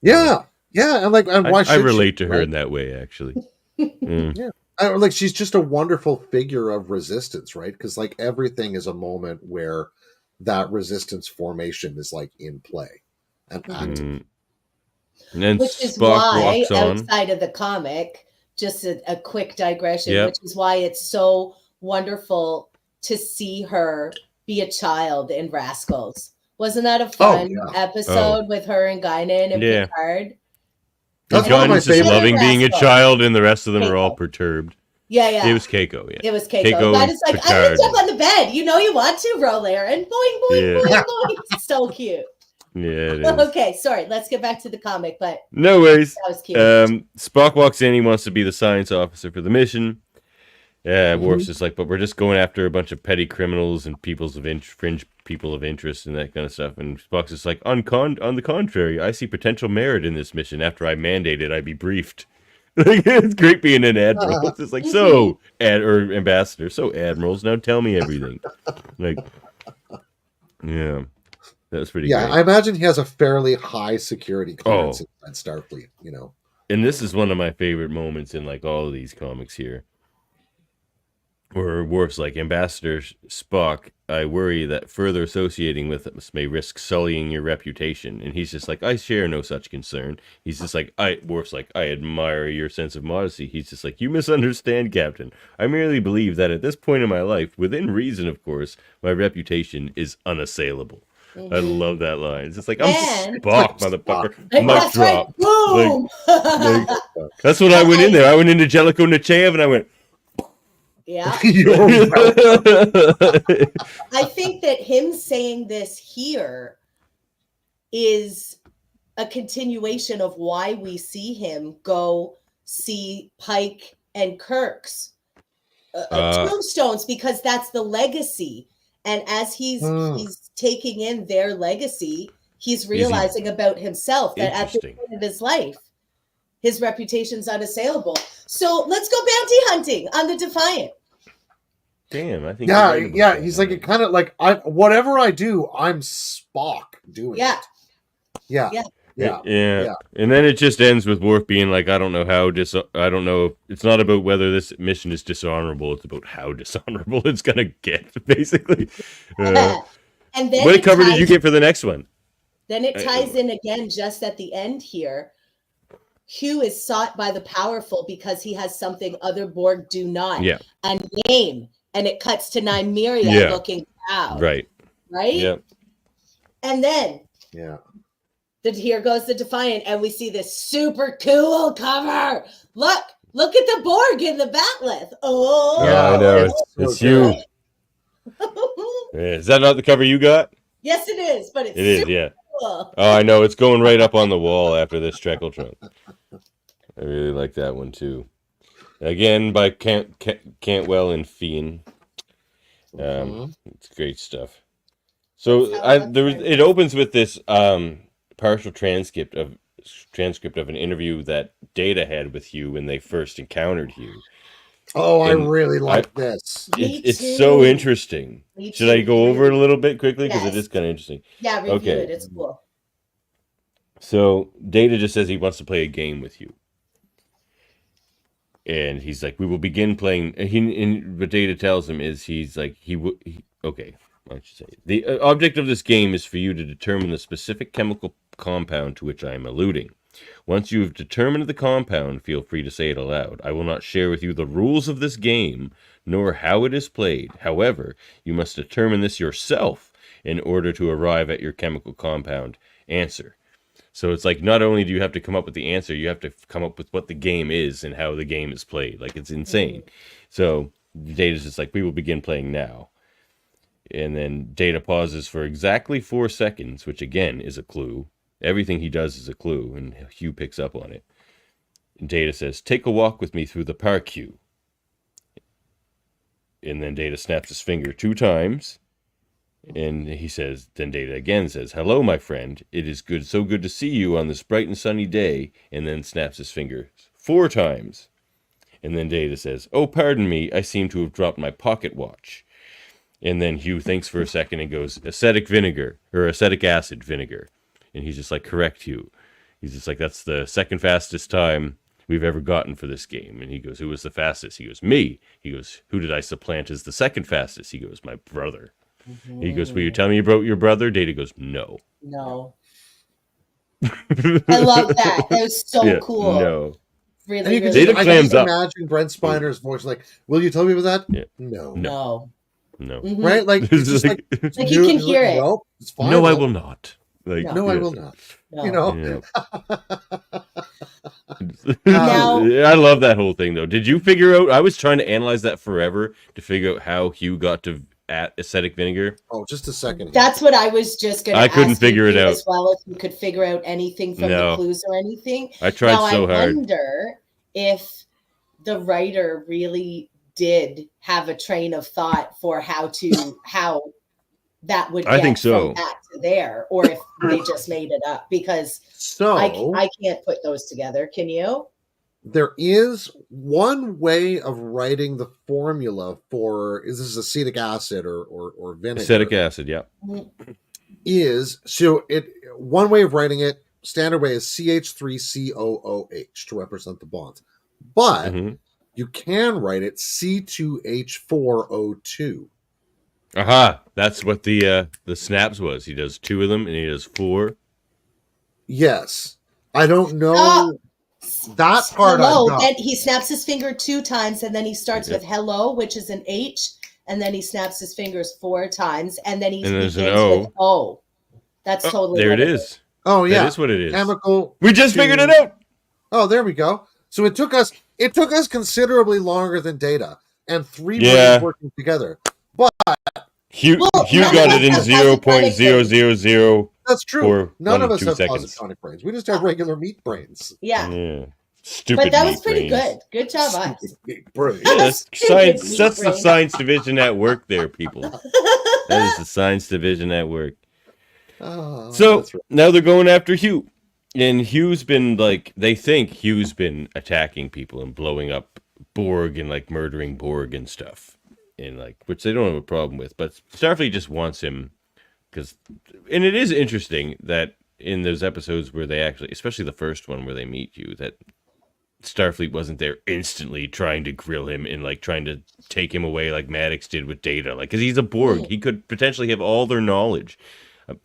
Yeah, and why should I relate she, to her in that way, actually. Yeah. Like she's just a wonderful figure of resistance, right? Because like everything is a moment where that resistance formation is like in play and active. And which is Spock why walks on. outside of the comic, just a quick digression, which is why it's so wonderful to see her be a child in Rascals. Wasn't that a fun episode with her and Guinan and Picard? That's one of my just loving being a child, and the rest of them are all perturbed. Yeah. It was Keiko, It was Keiko. That is like, I'm going to jump on the bed. You know you want to, Rolaire. And boing, boing, boing. So cute. Yeah, it is. Okay, sorry. Let's get back to the comic, but no worries. That was cute. Spock walks in. He wants to be the science officer for the mission. Worf's just like, but we're just going after a bunch of petty criminals and fringe people of interest and that kind of stuff. And Spock's just like, on the contrary, I see potential merit in this mission. After I mandate it, I be briefed. Like, it's great being an admiral. It's just like, so or ambassador, so admirals, now tell me everything. Like, yeah, that's pretty. Yeah, great. I imagine he has a fairly high security clearance inside Starfleet. You know, and this is one of my favorite moments in like all of these comics here. Where Worf's like, Ambassador Spock, I worry that further associating with us may risk sullying your reputation. And he's just like, I share no such concern. He's just like, Worf's like, I admire your sense of modesty. He's just like, you misunderstand, Captain. I merely believe that at this point in my life, within reason, of course, my reputation is unassailable. I love that line. It's just like, I'm Spock, motherfucker. Mic drop. Boom! That's what I went in there. I went into Jellicoe Nechayev and I went, Yeah. You're welcome. I think that him saying this here is a continuation of why we see him go see Pike and Kirk's tombstones, because that's the legacy. And as he's taking in their legacy, he's realizing about himself that at the end of his life, his reputation's unassailable. So let's go bounty hunting on the Defiant. Damn, I think. Yeah. He's like, it kind of like, whatever I do, I'm Spock doing it. Yeah. And then it just ends with Worf being like, I don't know. It's not about whether this mission is dishonorable. It's about how dishonorable it's gonna get, basically. And then what cover did you get for the next one? Then it ties in again just at the end here. Hugh is sought by the powerful because he has something other Borg do not. Yeah. A name. And it cuts to Nymeria looking proud. Right? Yeah. And then here goes the Defiant, and we see this super cool cover. Look at the Borg in the bat'leth. Oh, yeah, I know. It's Hugh. Is that not the cover you got? Yes, it is. But it is, cool. Oh, I know. It's going right up on the wall after this Trekle trunk. I really like that one too. Again, by Cantwell and Fian. It's great stuff. So it opens with this partial transcript of an interview that Data had with Hugh when they first encountered Hugh. Oh, I really like this. It's so interesting. Should I go over it a little bit quickly? Because it is kind of interesting. Yeah, review it. It's cool. So Data just says he wants to play a game with you. And he's like, we will begin playing. What Data tells him is okay, why don't you say it? The object of this game is for you to determine the specific chemical compound to which I am alluding. Once you have determined the compound, feel free to say it aloud. I will not share with you the rules of this game, nor how it is played. However, you must determine this yourself in order to arrive at your chemical compound answer. So it's like, not only do you have to come up with the answer, you have to come up with what the game is and how the game is played. Like, it's insane. So Data's just like, we will begin playing now. And then Data pauses for exactly 4 seconds, which again is a clue. Everything he does is a clue, and Hugh picks up on it. And Data says, take a walk with me through the park, Hugh. And then Data snaps his finger 2 times. And then Data again says, hello, my friend. It is so good to see you on this bright and sunny day. And then snaps his fingers 4 times. And then Data says, oh, pardon me, I seem to have dropped my pocket watch. And then Hugh thinks for a second and goes, acetic acid vinegar. And he's just like, correct, Hugh. He's just like, that's the second fastest time we've ever gotten for this game. And he goes, who was the fastest? He goes, me. He goes, who did I supplant as the second fastest? He goes, my brother. Mm-hmm. He goes, will you tell me about your brother? Data goes, no. No. I love that. That was so cool. No. Really, really. I can imagine Brent Spiner's voice like, will you tell me about that? Yeah. No. Mm-hmm. Right? Like, it's just like you can hear it. Nope, it's fine. No, I will not. Like, no, I will not. No. You know? I love that whole thing, though. Did you figure out? I was trying to analyze that forever to figure out how Hugh got to acetic vinegar. Oh, just a second. That's what I was just going to ask. I couldn't figure it out as well. If you could figure out anything from the clues or anything. I tried so hard. I wonder if the writer really did have a train of thought for how that would get I think so. From that to there, or if they just made it up, because I can't put those together. Can you? There is one way of writing the formula for, is this acetic acid or vinegar? Acetic acid, yeah. One way of writing it, standard way, is CH3COOH to represent the bonds. But you can write it C2H4O2. Aha, that's what the snaps was. He does 2 of them and he does 4. Yes. I don't know that part. Hello. Then he snaps his finger 2 times, and then he starts with hello, which is an H, and then he snaps his fingers 4 times, and then he begins with O. That's totally there it is. Oh yeah, that is what it is. Chemical. We just figured it out. Oh, there we go. So it took us considerably longer than Data and 3 brains working together. But Hugh got it in 0.000. That's true. None of us have 2 seconds. positonic brains. We just have regular meat brains. Yeah. Stupid. But that was pretty brains. good. Good job, us. That's the science division at work there, people. That is the science division at work. Oh, so now they're going after Hugh. And Hugh's been they think Hugh's been attacking people and blowing up Borg and murdering Borg and stuff. And which they don't have a problem with. But Starfleet just wants him and it is interesting that in those episodes where they actually, especially the first one where they meet Hugh, that Starfleet wasn't there instantly trying to grill him and trying to take him away like Maddox did with Data. Because he's a Borg. He could potentially have all their knowledge.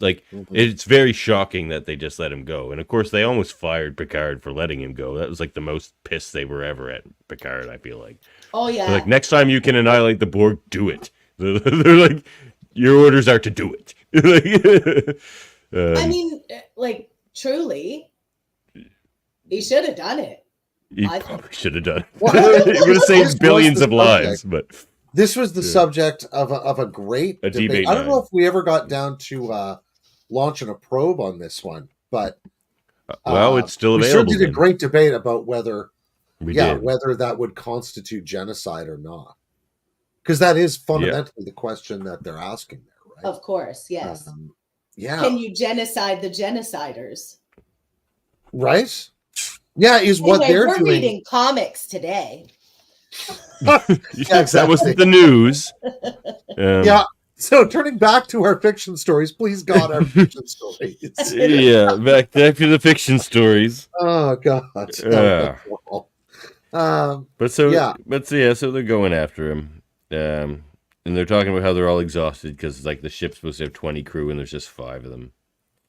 It's very shocking that they just let him go. And of course, they almost fired Picard for letting him go. That was the most pissed they were ever at Picard, I feel like. Oh, yeah. They're next time you can annihilate the Borg, do it. They're your orders are to do it. I mean, truly, he should have done it. He probably should have done it. It would have saved billions of lives. But this was the subject of a great debate. I don't know if we ever got down to launching a probe on this one, but it's still available. We sure did a great debate about whether that would constitute genocide or not, because that is fundamentally the question that they're asking there, right? Of course, yes. Can you genocide the genociders? Right. Yeah, what they're doing. We're reading comics today. That wasn't the news. So turning back to our fiction stories, please God, our fiction stories. Back to the fiction stories. Oh God. So they're going after him, and they're talking about how they're all exhausted because the ship's supposed to have 20 crew and there's just 5 of them.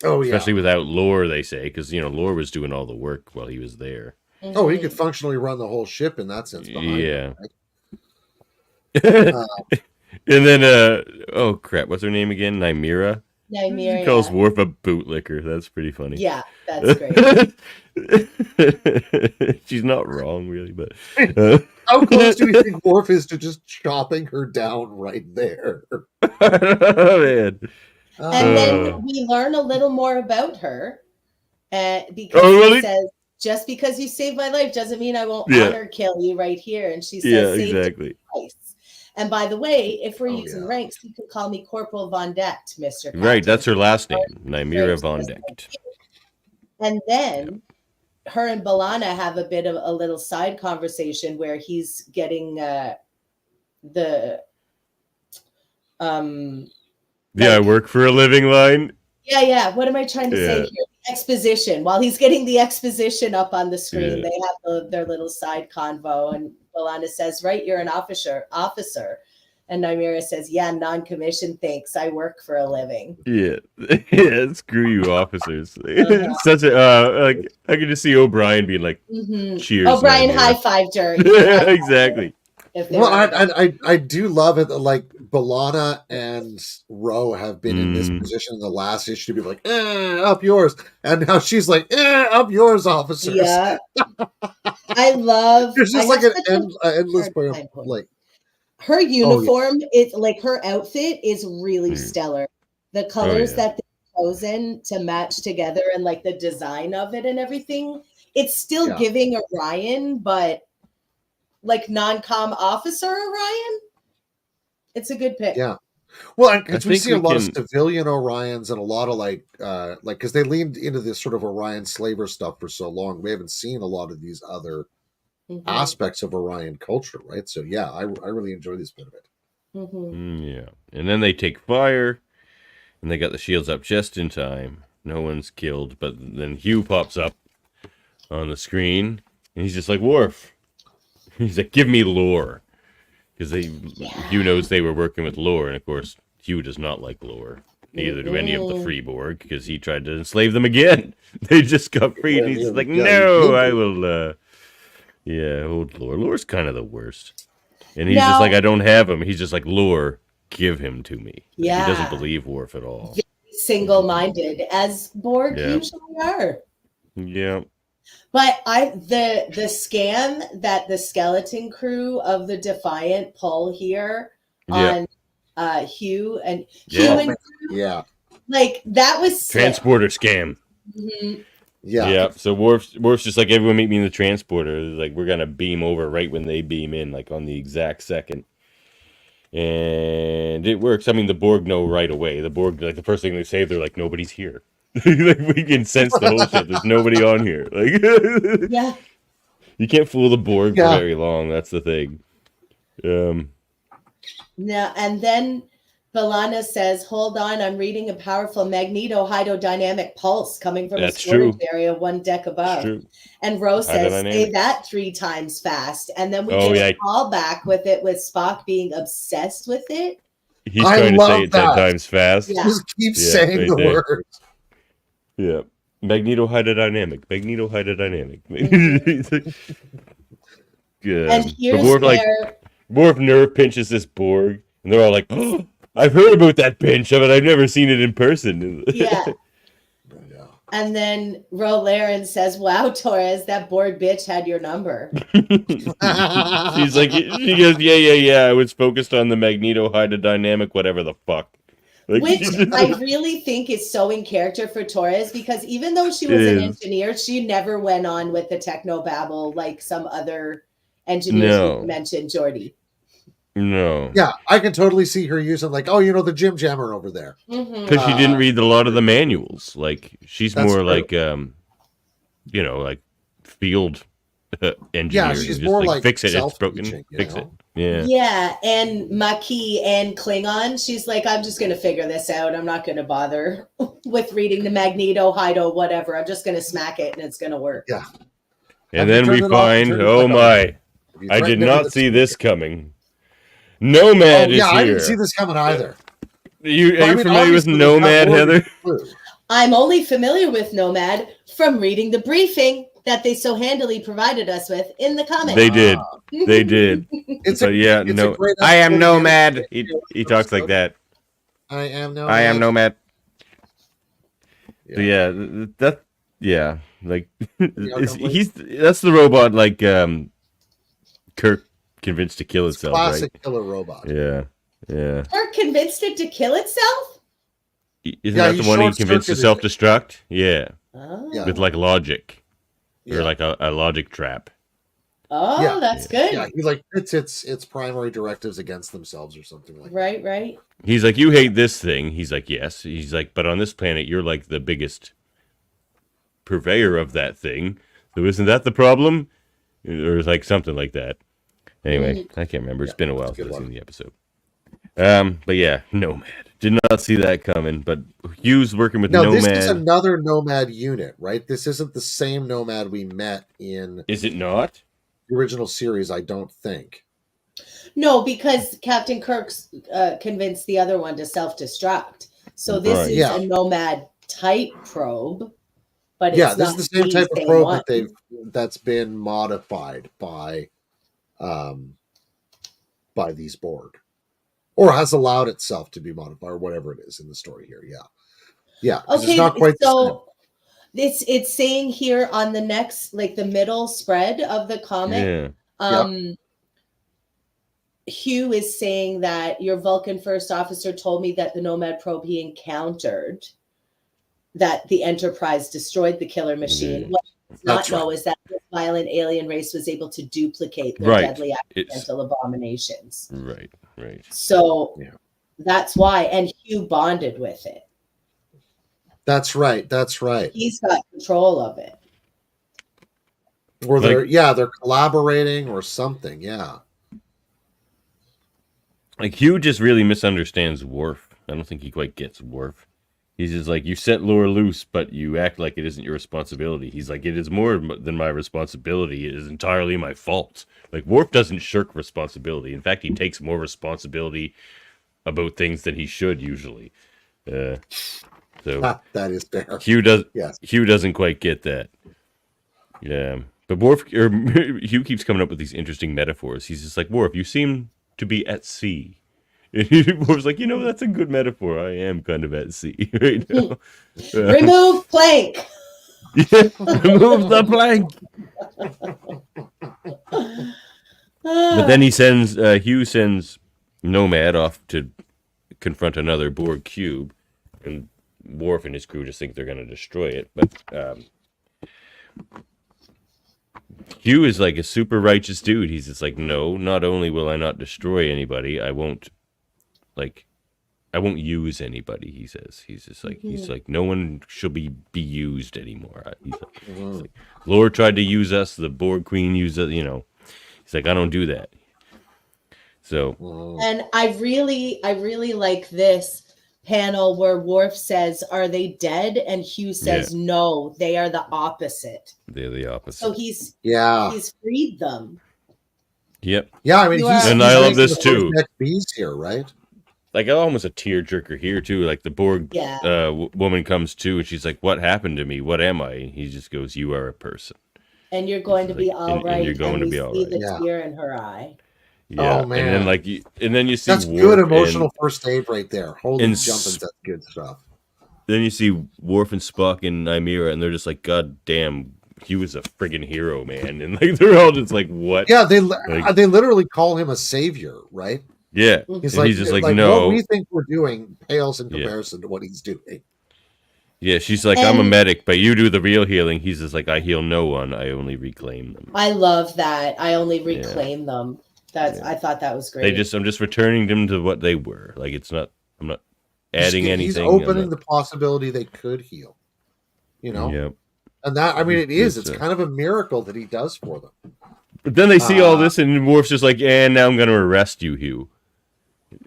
Oh yeah, especially without Lore, they say, because Lore was doing all the work while he was there. Oh, he could functionally run the whole ship in that sense. Him, right? And then, oh crap, what's her name again? Nymeera. She calls Worf a bootlicker. That's pretty funny. Yeah, that's great. She's not wrong, really, but how close do you think Worf is to just chopping her down right there? Oh, man. And then we learn a little more about her, because he says, "Just because you saved my life doesn't mean I won't honor kill you right here." And she says, exactly. Twice. And by the way, if we're using ranks, you can call me Corporal Von Decht, Mr. Captain. Right, that's her last name, Nymeera Von Decht. And then her and B'Elanna have a little side conversation where he's getting I work for a living line. Yeah. What am I trying to say here? Exposition. While he's getting the exposition up on the screen, they have their little side convo, and B'Elanna says, "Right, you're an officer." And Nymeera says, "Yeah, non-commissioned, thanks. I work for a living." Yeah, screw you, officers. Such a I can just see O'Brien being like, "Cheers." O'Brien high-fived her. Exactly. I do love it that B'Elanna and Ro have been in this position in the last issue to be like, up yours, and now she's like, up yours, officers. Yeah, I love. There's just an endless point of her uniform. It's her outfit is really stellar. The colors that they've chosen to match together and the design of it and everything. It's still giving Orion, but non-com officer Orion. It's a good pick. Yeah. Well, because we see a lot of civilian Orions and a lot of because they leaned into this sort of Orion slaver stuff for so long. We haven't seen a lot of these other aspects of Orion culture, right? So yeah, I really enjoy this bit of it. Yeah. And then they take fire and they got the shields up just in time. No one's killed, but then Hugh pops up on the screen and he's just like, "Worf." He's like, "Give me Lore." Because Hugh knows they were working with Lore, and of course, Hugh does not like Lore. Neither do any of the Freeborg, because he tried to enslave them again. They just got freed, and he's like, "No, I will, hold Lore." Lore's kind of the worst. And he's just like, "I don't have him." He's just like, "Lore, give him to me." Yeah. He doesn't believe Worf at all. Single-minded, as Borg usually are. Yeah. But the scam that the skeleton crew of the Defiant pull here on Hugh and yeah, like that was sick. Transporter scam. Mhm. Yeah. So Worf's just like, everyone meet me in the transporter. Like, we're gonna beam over right when they beam in, like on the exact second. And it works. I mean, the Borg know right away. The Borg, like, the first thing they say, they're like, nobody's here. Like, we can sense the whole ship. There's nobody on here. Like, Yeah. you can't fool the Borg for very long. That's the thing. Now, and then B'Elanna says, hold on, I'm reading a powerful magneto-hydrodynamic pulse coming from a storage area 1 deck above. And Rose says, say that 3 times fast. And then we get a call back with it, with Spock being obsessed with it. He's trying to say it 10 times fast. Yeah. Just keep saying the words. Yeah. Magneto-hydrodynamic. Good. And here's Worf nerve pinches this Borg, and they're all like, oh, I've heard about that pinch, but I've never seen it in person. Yeah. And then Rolaren says, wow, Torres, that Borg bitch had your number. She's like, she goes, yeah. I was focused on the magneto-hydrodynamic, whatever the fuck. Like, which I really think is so in character for Torres, because even though she was an engineer, she never went on with the technobabble like some other engineers you mentioned, Geordi. No. Yeah, I can totally see her using like, the Jim Jammer over there. Because she didn't read a lot of the manuals. Like, she's more true. Like, like field engineer. Yeah, she's more like fix it, it's broken, fix it. Yeah. Yeah, and Maquis and Klingon, she's like, I'm just going to figure this out. I'm not going to bother with reading the Magneto, Hydo, whatever. I'm just going to smack it and it's going to work. Yeah. And then we find, oh my, I did not see this coming. Nomad is here. I didn't see this coming either. Are you familiar with Nomad, Heather? I'm only familiar with Nomad from reading the briefing that they so handily provided us with in the comics. They did. I am Nomad. He talks like that. I am Nomad. Yeah. Like, that's the robot, like, Kirk convinced to kill itself. Classic right? killer robot. Yeah. Kirk convinced it to kill itself? Isn't that the one he convinced to self-destruct? Yeah. Oh. With like logic. Or like a logic trap. Oh, that's good. Yeah, he like its primary directives against themselves or something like that. Right. He's like, you hate this thing. He's like, yes. He's like, but on this planet, you're like the biggest purveyor of that thing. So isn't that the problem? Or like something like that. Anyway, I can't remember. It's been a while since I've seen the episode. But yeah, Nomad. Did not see that coming, but Hugh's working with Nomad. This is another Nomad unit, right? This isn't the same Nomad we met in... Is it not? The original series, I don't think. No, because Captain Kirk's convinced the other one to self-destruct. So this is a Nomad type probe. But it's this is the same type of probe that's been modified by these Borg, or has allowed itself to be modified, or whatever it is in the story here. Okay, it's not quite so it's saying here on the next, like the middle spread of the comic, Hugh is saying that your Vulcan first officer told me that the Nomad probe he encountered, that the Enterprise destroyed the killer machine. What he does not know is that this violent alien race was able to duplicate their deadly accidental abominations. Right. So that's why, and Hugh bonded with it. That's right. He's got control of it. Or they're collaborating or something. Yeah. Like, Hugh just really misunderstands Worf. I don't think he quite gets Worf. He's just like, you set Lore loose, but you act like it isn't your responsibility. He's like, it is more than my responsibility. It is entirely my fault. Like, Worf doesn't shirk responsibility. In fact, he takes more responsibility about things than he should usually. So that is fair. Hugh doesn't quite get that. Yeah, but Hugh keeps coming up with these interesting metaphors. He's just like, Worf, you seem to be at sea. Worf's like, that's a good metaphor. I am kind of at sea right now. Remove plank. Move the plank. But then Hugh sends Nomad off to confront another Borg cube, and Worf and his crew just think they're going to destroy it. But Hugh is like a super righteous dude. He's just like, no, not only will I not destroy anybody, I won't use anybody. He says he's just like he's like no one should be used anymore. He's like Lord tried to use us, the Borg Queen used us. He's like, I don't do that. So, and I really like this panel where Worf says, "Are they dead?" and Hugh says, "No, they are the opposite." They're the opposite. So he's freed them. Yep. Yeah, I mean, and I love this too. Bees here, right? Like almost a tearjerker here too. Like the Borg woman comes to, and she's like, "What happened to me? What am I?" And he just goes, "You are a person, and you're going to be all right." And you're going to be all right. The tear in her eye. Yeah. Oh man! And then you see that's Worf good emotional first aid right there. Holy jumping, that's good stuff. Then you see Worf and Spock and Nymeria, and they're just like, "God damn, he was a friggin' hero, man!" And like they're all just like, "What?" Yeah, they literally call him a savior, right? Yeah, he's just like, no. What we think we're doing pales in comparison to what he's doing. Yeah, she's like, I'm a medic, but you do the real healing. He's just like, I heal no one. I only reclaim them. I love that. I only reclaim them. I thought that was great. I'm just returning them to what they were. Like I'm not adding anything. He's opening the possibility they could heal. Yep. And that, I mean, it's kind of a miracle that he does for them. But then they see all this, and Worf's just like, and now I'm going to arrest you, Hugh.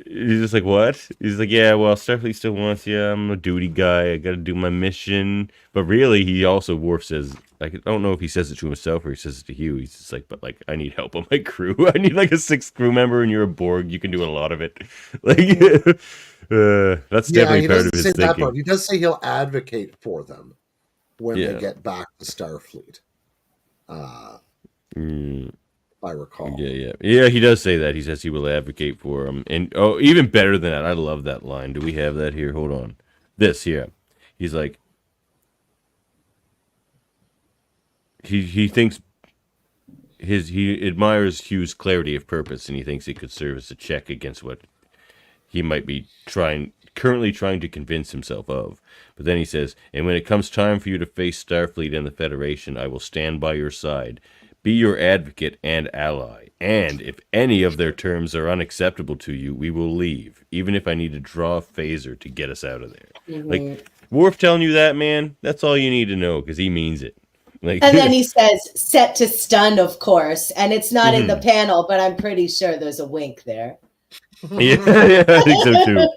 He's just like, what? He's like, yeah, well, Starfleet still wants you. I'm a duty guy. I got to do my mission. But really, Worf says, I don't know if he says it to himself or he says it to Hugh. He's just like, but like, I need help on my crew. I need like a 6th crew member, and you're a Borg. You can do a lot of it. Like, that's definitely part of his thinking. He does say he'll advocate for them when they get back to Starfleet. I recall. Yeah. He does say that. He says he will advocate for him, and even better than that, I love that line. Do we have that here? Hold on. He's like, he thinks he admires Hugh's clarity of purpose, and he thinks it could serve as a check against what he might be currently trying to convince himself of. But then he says, and when it comes time for you to face Starfleet and the Federation, I will stand by your side. Be your advocate and ally, and if any of their terms are unacceptable to you, we will leave, even if I need to draw a phaser to get us out of there. Mm-hmm. Like, Worf telling you that, man, that's all you need to know, because he means it. Like, and then he says, set to stun, of course, and it's not in the panel, but I'm pretty sure there's a wink there. Yeah, I think so too.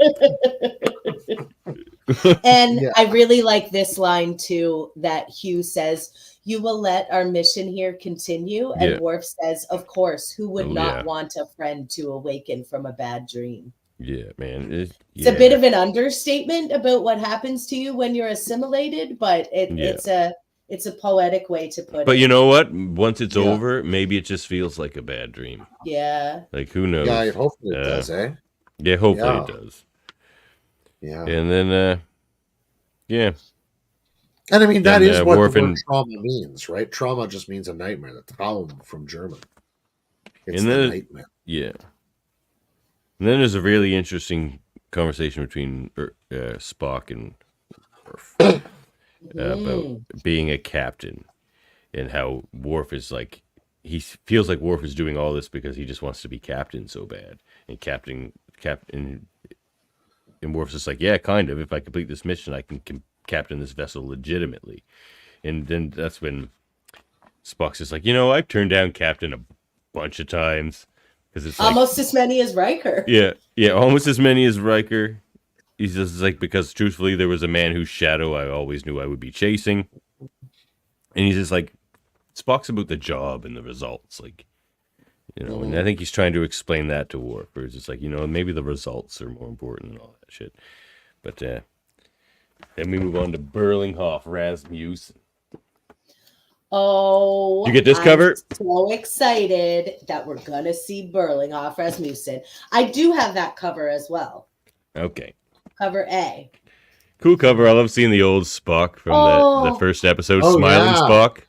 And I really like this line, too, that Hugh says, you will let our mission here continue. And Worf says, of course, who would not want a friend to awaken from a bad dream? Yeah, man. It's a bit of an understatement about what happens to you when you're assimilated, but it's a poetic way to put it. But you know what? Once it's over, maybe it just feels like a bad dream. Yeah. Like, who knows? Yeah, hopefully it does, eh? Yeah, hopefully it does. Yeah. And then, And I mean, that is what the word trauma means, right? Trauma just means a nightmare. The Traum from German. It's a nightmare. Yeah. And then there's a really interesting conversation between Spock and Worf about being a captain, and how Worf is like, he feels like Worf is doing all this because he just wants to be captain so bad. And and Worf's just like, yeah, kind of. If I complete this mission, I can captain this vessel legitimately. And then that's when Spock's just like, I've turned down captain a bunch of times because it's almost as many as Riker. Yeah, almost as many as Riker. He's just like, because truthfully, there was a man whose shadow I always knew I would be chasing. And he's just like, Spock's about the job and the results, like, and I think he's trying to explain that to Worf, where it's just like, maybe the results are more important than all that shit. But then we move on to Berlinghoff Rasmussen. Oh, you get this cover? I'm so excited that we're gonna see Berlinghoff Rasmussen. I do have that cover as well. Okay. Cover A. Cool cover. I love seeing the old Spock from the first episode, Oh, Smiling yeah. Spock.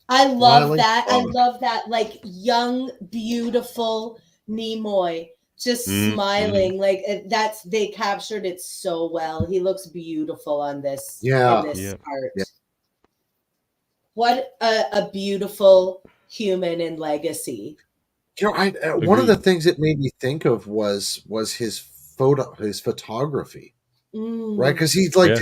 I love that. I Spock. love that, like, young, beautiful Nimoy just smiling. Like, they captured it so well. He looks beautiful on this in this art. Yeah. What a beautiful human and legacy. One of the things it made me think of was his photography, right? Because he's like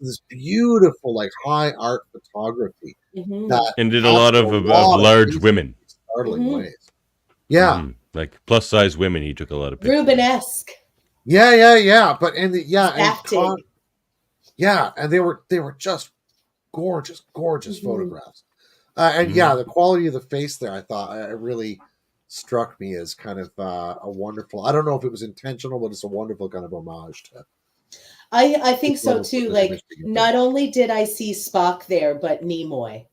this beautiful, like high art photography and did a lot of large women, startling ways. Yeah, like plus size women. He took a lot of pictures. Rubenesque. Yeah. But and they were just gorgeous photographs. And the quality of the face there, I thought it really struck me as kind of a wonderful. I don't know if it was intentional, but it's a wonderful kind of homage to. I think so too. Like, not only did I see Spock there, but Nimoy,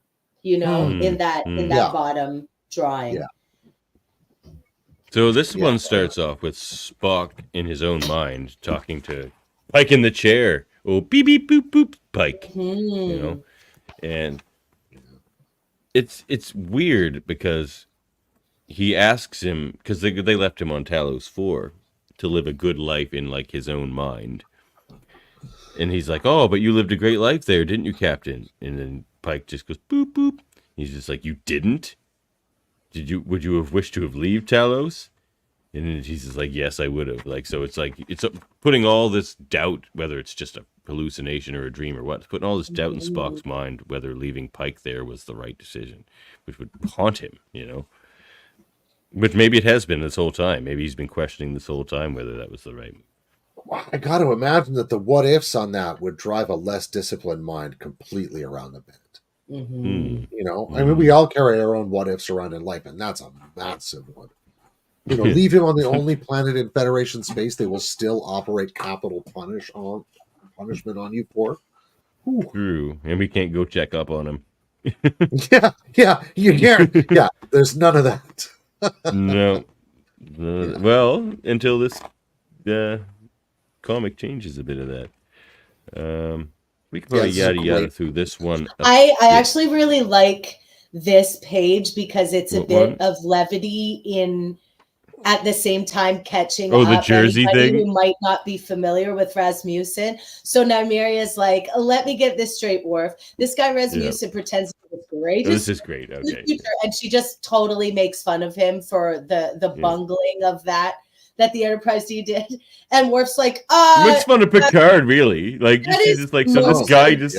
in that bottom drawing. Yeah. So this one starts off with Spock in his own mind talking to Pike in the chair. Oh, beep beep boop boop, Pike. And it's weird because he asks him, because they left him on Talos 4 to live a good life in like his own mind. And he's like, oh, but you lived a great life there, didn't you, Captain? And then Pike just goes, boop, boop. He's just like, you didn't? Would you have wished to have left Talos? And then he's just like, yes, I would have. Like, so it's like, it's putting all this doubt, whether it's just a hallucination or a dream or what, putting all this doubt in Spock's mind, whether leaving Pike there was the right decision, which would haunt him, But maybe it has been this whole time. Maybe he's been questioning this whole time whether that was the right move. I got to imagine that the what ifs on that would drive a less disciplined mind completely around the bend. I mean, we all carry our own what ifs around in life, and that's a massive one. Leave him on the only planet in Federation space they will still operate capital punishment on you for. Ooh. True, and we can't go check up on him. You can't. Yeah, there's none of that. No. Well, until this comic changes a bit of that. We could probably yada through this one. I actually really like this page because it's a bit of levity in at the same time catching up the Jersey anybody thing who might not be familiar with Rasmussen. So Nymeria's like, let me get this straight, Worf. This guy Rasmussen pretends to be great. This is great. Okay. And she just totally makes fun of him for the bungling of that the Enterprise D did. And Worf's like, makes fun of Picard, really. Like, she's just like, so this guy just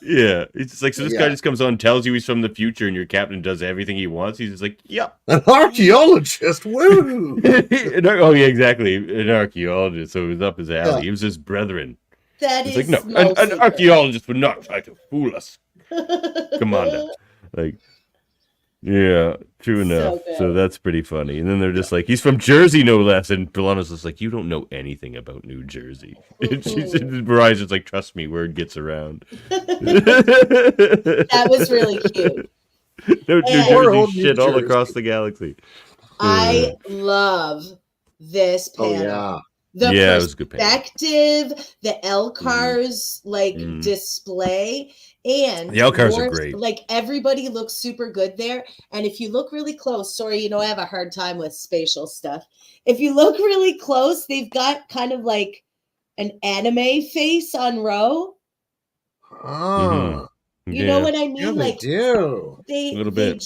it's just like, so this guy just comes on and tells you he's from the future and your captain does everything he wants. He's just like, yep. An archaeologist, woo! Oh, yeah, exactly. An archaeologist, so it was up his alley. Yeah. He was his brethren. That is like, no, an archaeologist would not try to fool us. Commander. Like, yeah, true enough. So that's pretty funny. And then they're just like, he's from Jersey, no less. And B'Elanna's just like, you don't know anything about New Jersey. Verizon's like, trust me, word gets around. That was really cute. No, New Jersey shit all across the galaxy. I love this panel. The perspective, the Elcar's display, and the Elcars are great. Like, everybody looks super good there. And if you look really close, sorry, I have a hard time with spatial stuff. If you look really close, they've got kind of like an anime face on Ro. Oh. You know what I mean? Yeah, they do. They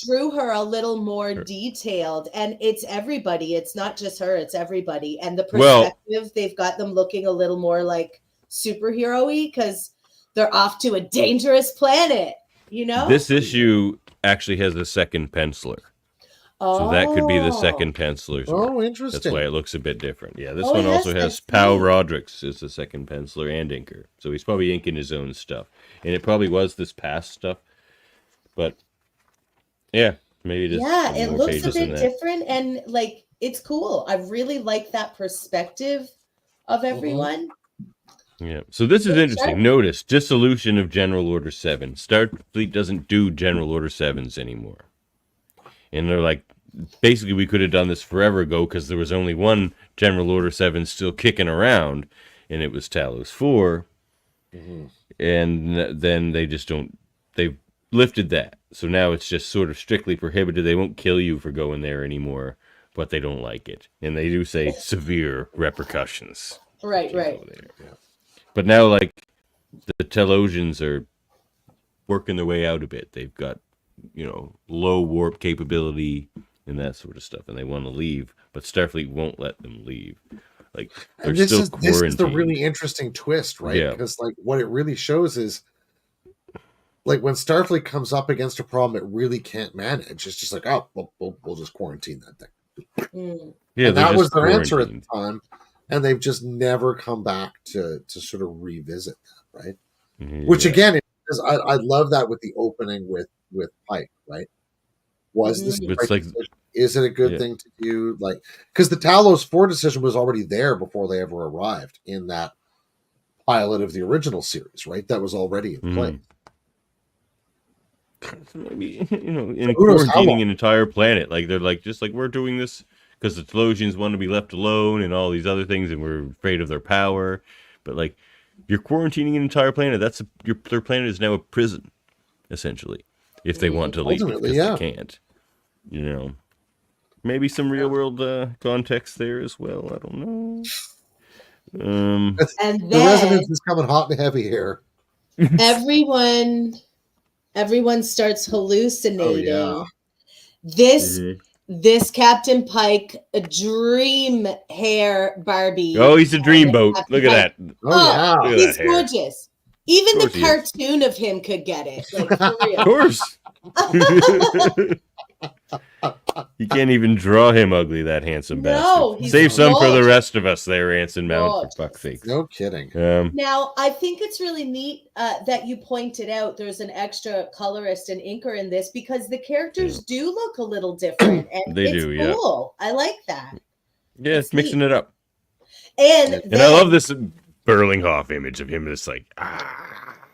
drew her a little more detailed, and it's everybody. It's not just her, it's everybody. And the perspective, they've got them looking a little more like superhero-y because they're off to a dangerous planet, This issue actually has a second penciler. So that could be the second penciler's work. Oh, interesting. That's why it looks a bit different. Yeah, this one also has Pau Rodrigues as the second penciler and inker. So he's probably inking his own stuff. And it probably was this past stuff. But, yeah, maybe just it looks a bit different. And, it's cool. I really like that perspective of everyone. Yeah, so this is interesting. Notice, dissolution of General Order 7. Starfleet doesn't do General Order 7s anymore. And they're like, basically, we could have done this forever ago because there was only one General Order 7 still kicking around, and it was Talos 4. And then they just don't. They've lifted that, so now it's just sort of strictly prohibited. They won't kill you for going there anymore, but they don't like it, and they do say severe repercussions. Right. Yeah. But now, like, the Telosians are working their way out a bit. They've got, low warp capability and that sort of stuff, and they want to leave, but Starfleet won't let them leave. Like, they're and this still is quarantined. the really interesting twist, right? Yeah. Because like what it really shows is, like, when Starfleet comes up against a problem it really can't manage, it's just like, oh, we'll just quarantine that thing. Yeah, and that was their answer at the time, and they've just never come back to sort of revisit that, right? Which again, I love that with the opening with Pike, right? Was this the right decision? Is it a good thing to do? Like, because the Talos 4 decision was already there before they ever arrived in that pilot of the original series, right? That was already in place. Maybe, in quarantining an entire planet, like they're like, just like, we're doing this because the Telosians want to be left alone and all these other things, and we're afraid of their power. But like, you're quarantining an entire planet. Their planet is now a prison, essentially. If they want to leave, because they can't. Maybe some real world context there as well. I don't know. And then the resonance is coming hot and heavy here. Everyone starts hallucinating. This Captain Pike, a dream hair Barbie. Oh, he's a dreamboat. Look at that. Oh, yeah. He's gorgeous. Even the cartoon of him could get it. Like, for real. Of course. You can't even draw him ugly, that handsome bastard. Save some for the rest of us there, Anson Mount, for fuck's sake. No kidding. Now, I think it's really neat that you pointed out there's an extra colorist and inker in this, because the characters do look a little different. And they it's do, cool. I like that. Yeah, it's mixing it up. And I love this Berlinghoff image of him just like,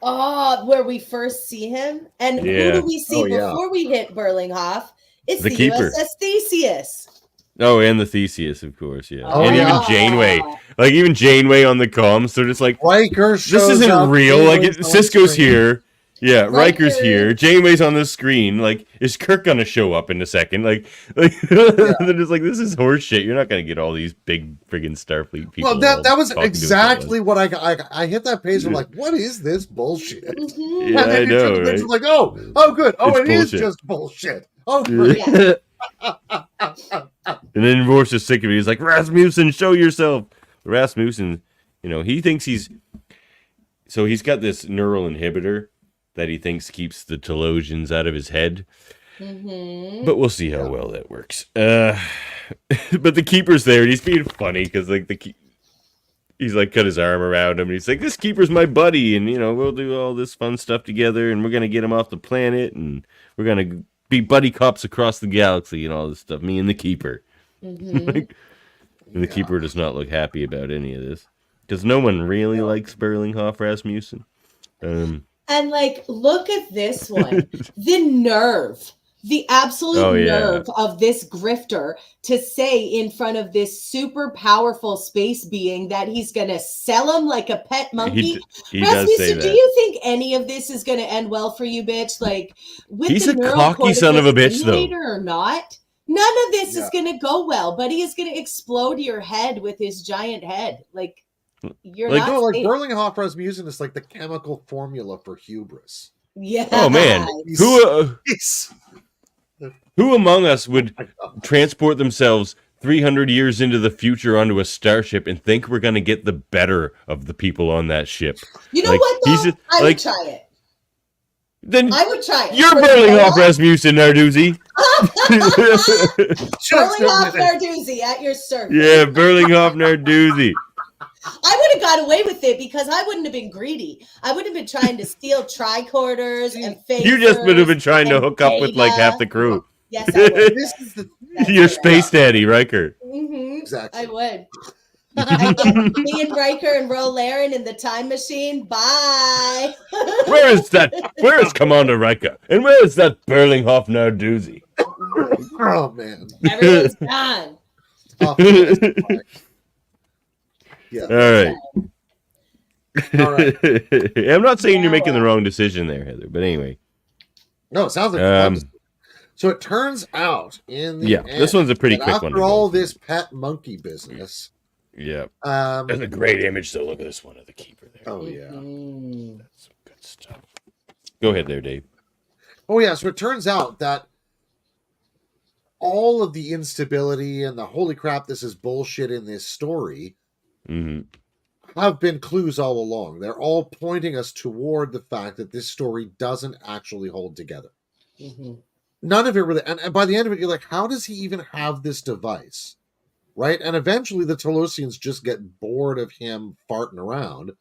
where we first see him. And who do we see before we hit Berlinghoff? It's the Keeper. USS Theseus. Oh, and the Theseus, of course, yeah. Even Janeway. Like, even Janeway on the comms, they're just like, Riker this isn't real. Like, Cisco's here. Yeah, Riker's here. Janeway's on the screen. Like, is Kirk gonna show up in a second? Like they're just like, this is horse shit. You're not gonna get all these big friggin' Starfleet people. Well, that was exactly what I hit that page. I'm like, what is this bullshit? Yeah, I know, right? I'm like, oh, good. Oh, it is just bullshit. Oh, great. Yeah. And then Vor's just sick of it. He's like, Rasmussen, show yourself. Rasmussen, he thinks he's got this neural inhibitor that he thinks keeps the Telosians out of his head. But we'll see how well that works. But the Keeper's there, and he's being funny because he's like cut his arm around him, and he's like, this Keeper's my buddy, and we'll do all this fun stuff together, and we're gonna get him off the planet, and we're gonna be buddy cops across the galaxy and all this stuff. Me and the Keeper. And the Keeper does not look happy about any of this, because no one really likes Berlinghoff Rasmussen. And like, look at this one. The nerve. The absolute nerve of this grifter to say in front of this super powerful space being that he's going to sell him like a pet monkey. He does say that. Do you think any of this is going to end well for you, bitch? Like, with he's the a cocky son of a bitch, though. Or not, none of this is going to go well. But he is going to explode your head with his giant head. Like, you're like, not like Berlinghoff Rasmussen is like the chemical formula for hubris. Yeah. Oh man, who among us would transport themselves 300 years into the future onto a starship and think we're going to get the better of the people on that ship? You know what, though? I would try it. Then I would try it. You're Berlinghoff Rasmussen, Narduzzi. Berlinghoff Narduzzi at your service. Yeah, Berlinghoff Narduzzi. I would have got away with it because I wouldn't have been greedy. I would have been trying to steal tricorders and phasers. You just would have been trying to hook up with like half the crew. Yes, I would. This is your space daddy, Riker. Exactly. I would. I get me and Riker and Ro Laren in the time machine. Bye. Where is Commander Riker? And where is that Berlinghoff Narduzzi? Oh man. Everyone's gone. Yeah. All right. All right. I'm not saying you're making the wrong decision there, Heather, but anyway. No, it sounds like so it turns out in the end, this one's a pretty quick one. After all this pet monkey business, that's a great image. So look at this one of the keeper there. Oh yeah, that's some good stuff. Go ahead there, Dave. Oh yeah, so it turns out that all of the instability and the holy crap, this is bullshit in this story have been clues all along. They're all pointing us toward the fact that this story doesn't actually hold together. None of it really, and by the end of it, you're like, how does he even have this device? Right? And eventually the Talosians just get bored of him farting around.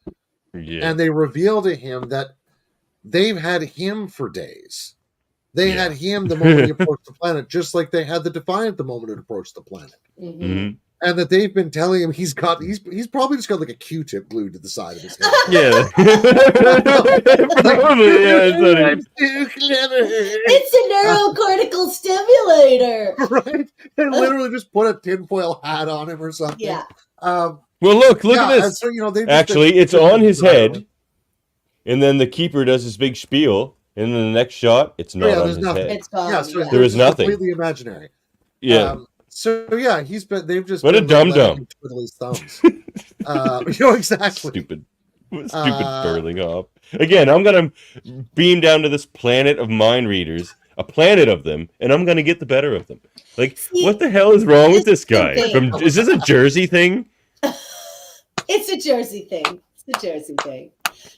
Yeah. And they reveal to him that they've had him for days. They had him the moment he approached the planet, just like they had the Defiant the moment it approached the planet. And that they've been telling him he's probably just got like a Q-tip glued to the side of his head. Yeah. Probably, yeah. It's too clever. It's a neurocortical stimulator. Right? They literally just put a tinfoil hat on him or something. Yeah. Well, look at this. So, actually, it's on his head, and then the keeper does his big spiel, and then the next shot, it's not on his head. It's gone. Yeah, so there is nothing. Completely imaginary. Yeah. So yeah, they've just what a dum-dum. Twiddle his thumbs. Exactly. Stupid burling off. Again, I'm gonna beam down to this planet of mind readers, a planet of them, and I'm gonna get the better of them. Like, what the hell is wrong with this guy? Is this a Jersey thing? It's a Jersey thing.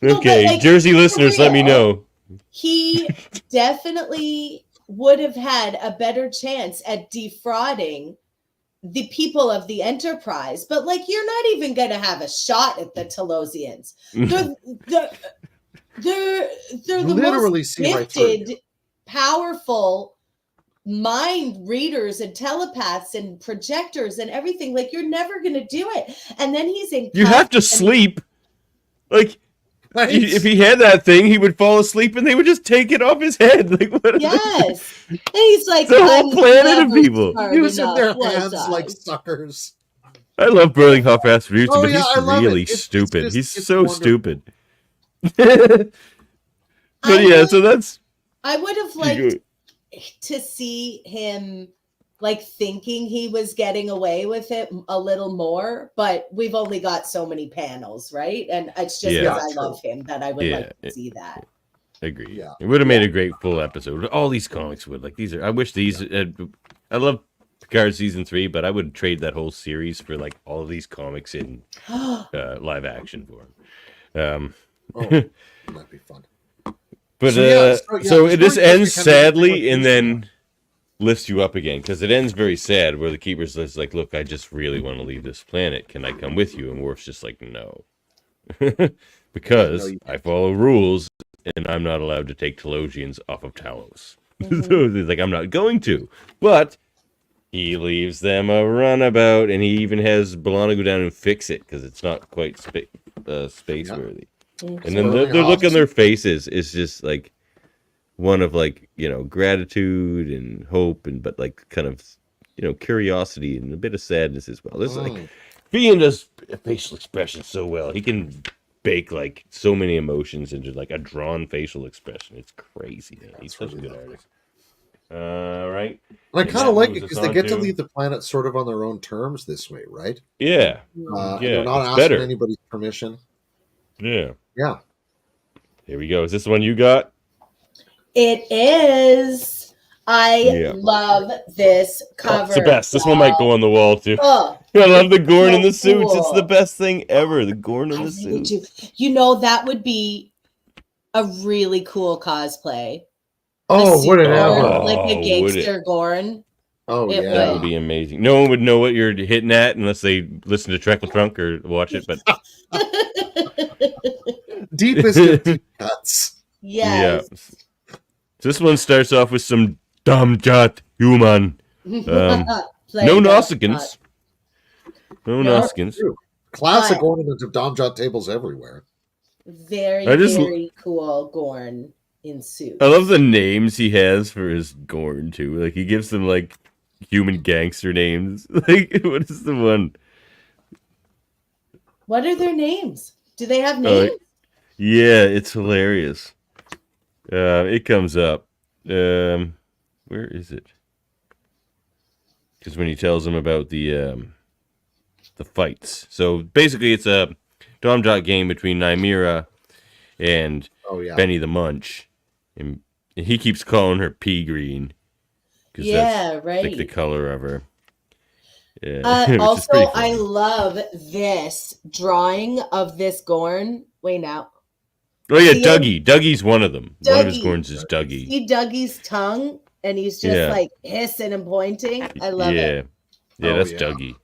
Okay, no, Jersey listeners, let me know. He definitely would have had a better chance at defrauding the people of the Enterprise, but you're not even going to have a shot at the Talosians. They're the literally most gifted, powerful mind readers and telepaths and projectors and everything. You're never going to do it. And then he's in. You have to sleep. If he had that thing, he would fall asleep and they would just take it off his head. Yes. And he's like, the whole planet of people using their hands like suckers. I love Burling Half-Assed Roots, but he's really stupid. He's so stupid. But so that's... I would have liked to see him thinking he was getting away with it a little more, but we've only got so many panels, right? And it's just because I love him that I would like to see that. Agree. Yeah. It would have made a great full episode. All these comics would. These are. I wish these. I love Picard season 3, but I would trade that whole series for all of these comics in live action form. That'd be fun. But so this ends sadly, and then lifts you up again, because it ends very sad where the keeper's just like, look, I just really want to leave this planet, can I come with you? And Worf's just like, no. Because I follow rules and I'm not allowed to take Talosians off of Talos. So he's like, I'm not going to, but he leaves them a runabout, and he even has B'Elanna go down and fix it because it's not quite space worthy. And then the look on their faces is just one of gratitude and hope, and but kind of curiosity and a bit of sadness as well. This Ian does facial expressions so well. He can bake so many emotions into a drawn facial expression. It's crazy, man. He's such a good artist. Right. And I kind of like it because they get to leave the planet sort of on their own terms this way, right? Yeah. They're not asking anybody's permission. Yeah. Yeah. Here we go. Is this the one you got? It is. I love this cover. It's the best. This one might go on the wall too. I love the Gorn in the suits. Cool. It's the best thing ever. The Gorn in the suits. That would be a really cool cosplay. Oh, would it ever? Like a gangster Gorn. Oh, that would be amazing. No one would know what you're hitting at unless they listen to Trekle Trunk or watch it. But deepest of deep cuts. Yes. Yeah. This one starts off with some Damjat human. No Nausicaans. No Nausicaans. Classic ornament of Damjat tables everywhere. Very cool Gorn in suit. I love the names he has for his Gorn too. He gives them human gangster names. What is the one? What are their names? Do they have names? Yeah, it's hilarious. It comes up. Where is it? Because when he tells him about the fights. So basically, it's a Dom-Jot game between Nymeria and Benny the Munch, and he keeps calling her pea green. Yeah, right. Like the color of her. Yeah. Also, I love this drawing of this Gorn. Wait now. Oh yeah, Dougie. Dougie's one of them. One of his Gorns is Dougie. See Dougie's tongue, and he's just like hissing and pointing. I love it. Yeah, that's Dougie.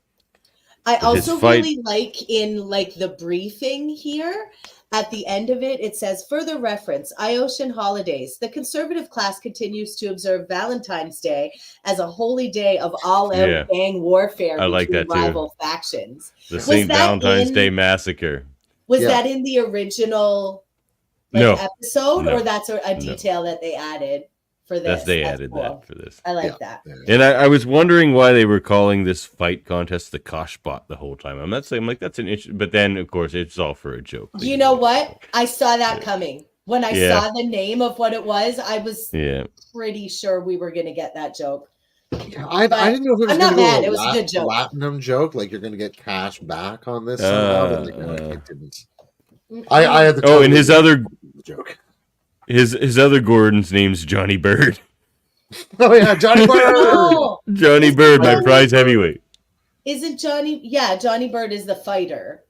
I also really like in like the briefing here. At the end of it, it says, further reference, Ioshan holidays. The conservative class continues to observe Valentine's Day as a holy day of all-out gang warfare between rival factions. The St. Valentine's Day Massacre. Was that in the original episode, or that's a detail that they added for this? They added that for this. I like that. And I was wondering why they were calling this fight contest the Koshbot the whole time. I'm not saying like that's an issue, but then of course it's all for a joke. You know what? I saw that coming. When I saw the name of what it was, I was pretty sure we were going to get that joke. I didn't know if it was not mad. It was a good joke. Platinum joke, like you're going to get cash back on this somehow. It didn't. I had the and his other joke. His other Gordon's name's Johnny Bird. Oh yeah, Johnny Bird. Johnny Bird, my prize heavyoweight. Isn't Johnny? Yeah, Johnny Bird is the fighter.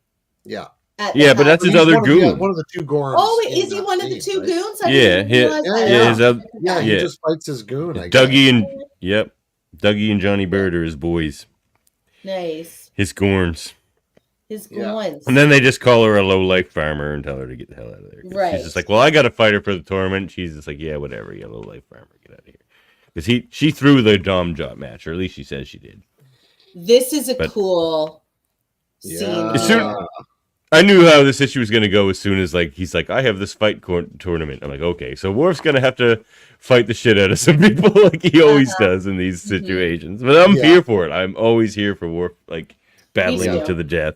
Yeah. But that's his other goon. One of the two Gorns. Oh, is he one of the two goons? He just fights his goon. Dougie and Johnny Bird are his boys. Nice. His Gorns. His Gorns. And then they just call her a low-life farmer and tell her to get the hell out of there. Right. She's just like, well, I got to fight her for the tournament. She's just like, yeah, whatever, you low-life farmer, get out of here. Because she threw the Dom-Jot match, or at least she says she did. This is a cool scene. I knew how this issue was going to go as soon as he's like, I have this fight tournament. I'm like, okay, so Worf's going to have to fight the shit out of some people like he always does in these situations. But I'm here for it. I'm always here for Worf, battling to the death.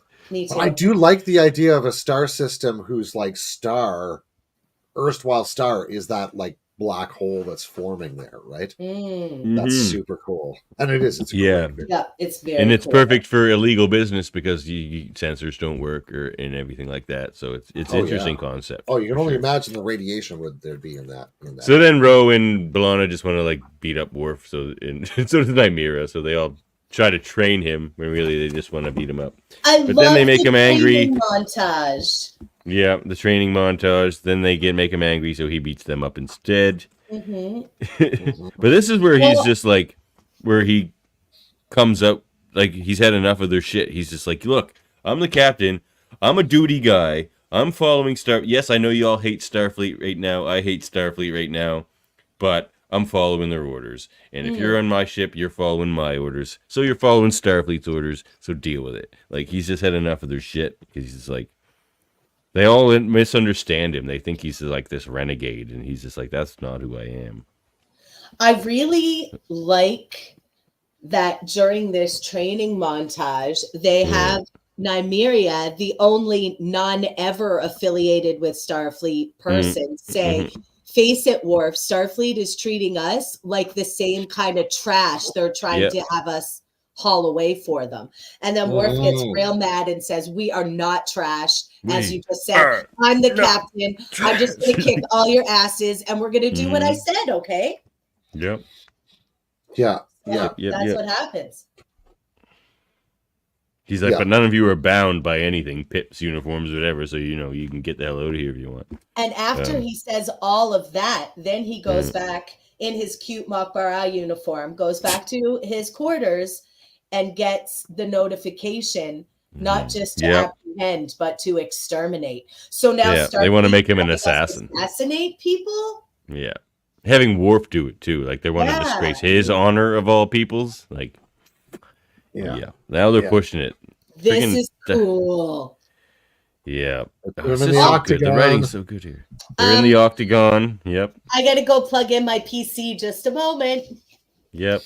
I do like the idea of a star system whose erstwhile star is that black hole that's forming there, right? That's super cool, and it is. It's it's very and it's cool. Perfect for illegal business because sensors don't work and everything like that. So it's interesting concept. Oh, you can only imagine the radiation there'd be in that. So then Ro and B'Elanna just want to beat up Worf. So does Nymeria. So they all try to train him when really they just want to beat him up. But then they make him angry. Montage. Yeah, the training montage. Then they make him angry, so he beats them up instead. But this is where he's just where he comes up he's had enough of their shit. He's just like, look, I'm the captain. I'm a duty guy. I'm following Yes, I know you all hate Starfleet right now. I hate Starfleet right now, but I'm following their orders. And if you're on my ship, you're following my orders. So you're following Starfleet's orders. So deal with it. He's just had enough of their shit because he's just they all misunderstand him. They think he's this renegade, and he's just that's not who I am. I really like that during this training montage, they have Nymeria, the only non-ever affiliated with Starfleet person, say, face it, Worf, Starfleet is treating us like the same kind of trash they're trying to have us haul away for them. And then Worf gets real mad and says, we are not trash. As you just said, I'm the captain. I'm just going to kick all your asses, and we're going to do what I said, okay? Yep. Yeah. That's what happens. He's like, but none of you are bound by anything, pips, uniforms, whatever, so you can get the hell out of here if you want. And after he says all of that, then he goes back in his cute Makbara uniform, goes back to his quarters and gets the notification, not just to apprehend, but to exterminate. So now they want to make him an assassin. Assassinate people? Yeah. Having Worf do it, too. They want to disgrace his honor of all people's. Now they're pushing it. This is cool. Yeah. They're in the octagon. The writing's so good here. They're in the octagon. Yep. I got to go plug in my PC just a moment. Yep.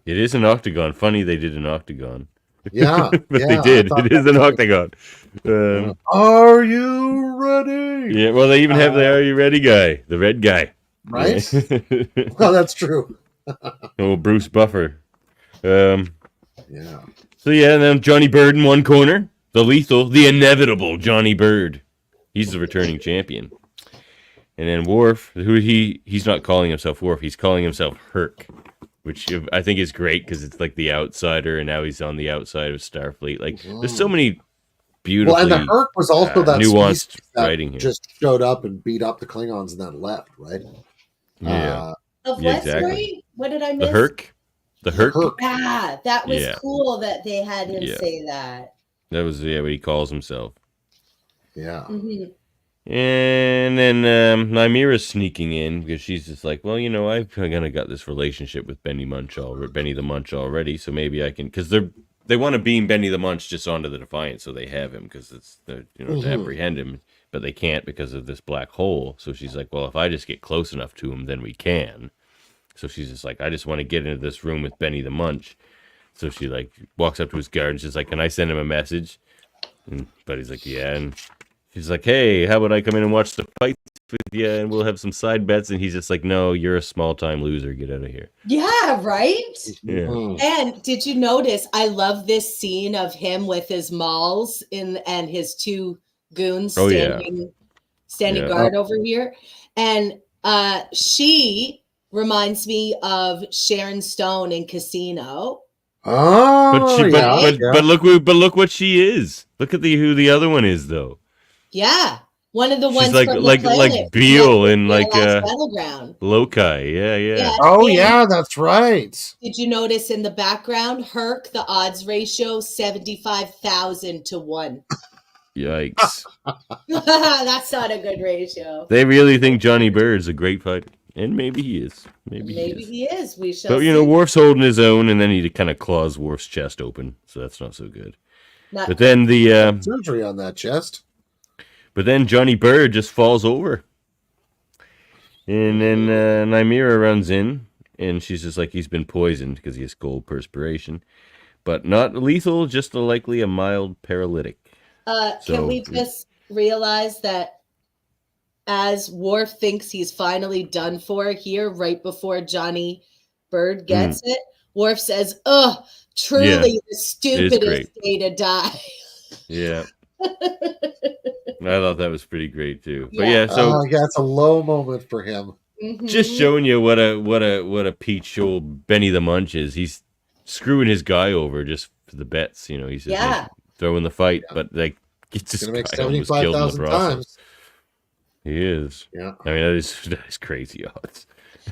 It is an octagon. Funny they did an octagon. Yeah, but yeah, they I did. thought It is that an too. octagon. Are you ready? Yeah, well, they even have the Are You Ready guy, the red guy. Right? Yeah. Well, that's true. Oh, Bruce Buffer. Um, Yeah. so yeah, and then Johnny Bird in one corner, the lethal, the inevitable Johnny Bird. He's the returning champion. And then Worf, he's not calling himself Worf, he's calling himself Herc, which I think is great because it's like the outsider, and now he's on the outside of Starfleet. Like, there's so many Well, and the beautifully Herc was also that species nuanced that writing here. just showed up and beat up the Klingons and then left, right? Yeah, Of yeah, what exactly. story? What did I The miss? Herc, the Herc. Yeah, that was Yeah. cool that they had him Yeah. say that. That was what he calls himself. Yeah. Mm-hmm. And then Nymira's sneaking in because she's just like, well, I've kind of got this relationship with Benny the Munch already, so maybe I can, because they want to beam Benny the Munch just onto the Defiant, so they have him because it's to apprehend him, but they can't because of this black hole. So she's like, well, if I just get close enough to him, then we can. So she's just like, I just want to get into this room with Benny the Munch. So she like walks up to his guard and she's like, can I send him a message? But he's like, yeah, and she's like, hey, how about I come in and watch the fights with you and we'll have some side bets? And he's just like, no, you're a small-time loser. Get out of here. Yeah, right? Yeah. And did you notice, I love this scene of him with his mauls and his two goons standing guard over here. And she reminds me of Sharon Stone in Casino. Oh, but look what she is. Look at who the other one is though. Yeah, one of the ones she's like from like Beale in like Battleground. Loci. Yeah. Oh yeah, that's right. Did you notice in the background, Herc, the odds ratio 75,000 to 1. Yikes. That's not a good ratio. They really think Johnny Bird's a great fighter. And maybe he is. Maybe he is. We shall But, see. Worf's holding his own, and then he kind of claws Worf's chest open. So that's not so good. But then surgery on that chest. But then Johnny Bird just falls over. And then Nymira runs in, and she's just like, he's been poisoned because he has cold perspiration. But not lethal, just likely a mild paralytic. Can we just realize that as Worf thinks he's finally done for here, right before Johnny Bird gets it, Worf says, "Oh, truly the stupidest day to die." Yeah, I thought that was pretty great too. But so it's a low moment for him. Just showing you what a peach old Benny the Munch is. He's screwing his guy over just for the bets. He's just throwing the fight, but like gets his guy almost killed in the process. He is. Yeah. I mean, that is crazy odds.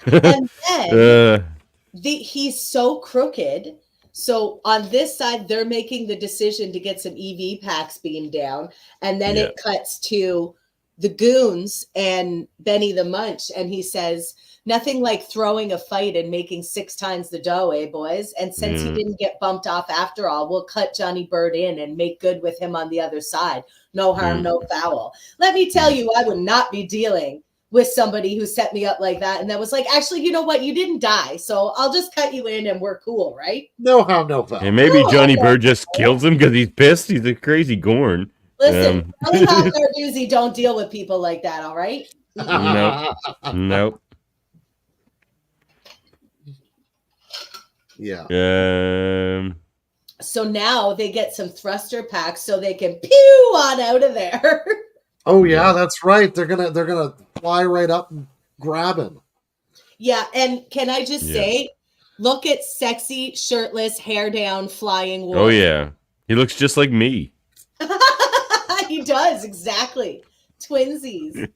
And then he's so crooked. So on this side, they're making the decision to get some EV packs beamed down. And then it cuts to the goons and Benny the Munch. And he says, nothing like throwing a fight and making 6 times the dough, eh, boys? And since he didn't get bumped off after all, we'll cut Johnny Bird in and make good with him on the other side. No harm, no foul. Let me tell you, I would not be dealing with somebody who set me up like that. And that was like, actually, you know what? You didn't die. So I'll just cut you in and we're cool, right? No harm, no foul. And maybe Johnny Bird just kills him because he's pissed. He's a crazy Gorn. Listen, Heather Narduzzi don't deal with people like that, all right? Nope. Yeah. So now they get some thruster packs so they can pew on out of there. Oh yeah, that's right. They're gonna fly right up and grab him. Yeah, and can I just say, look at sexy, shirtless, hair down, flying Worf. Oh yeah, he looks just like me. He does, exactly. Twinsies.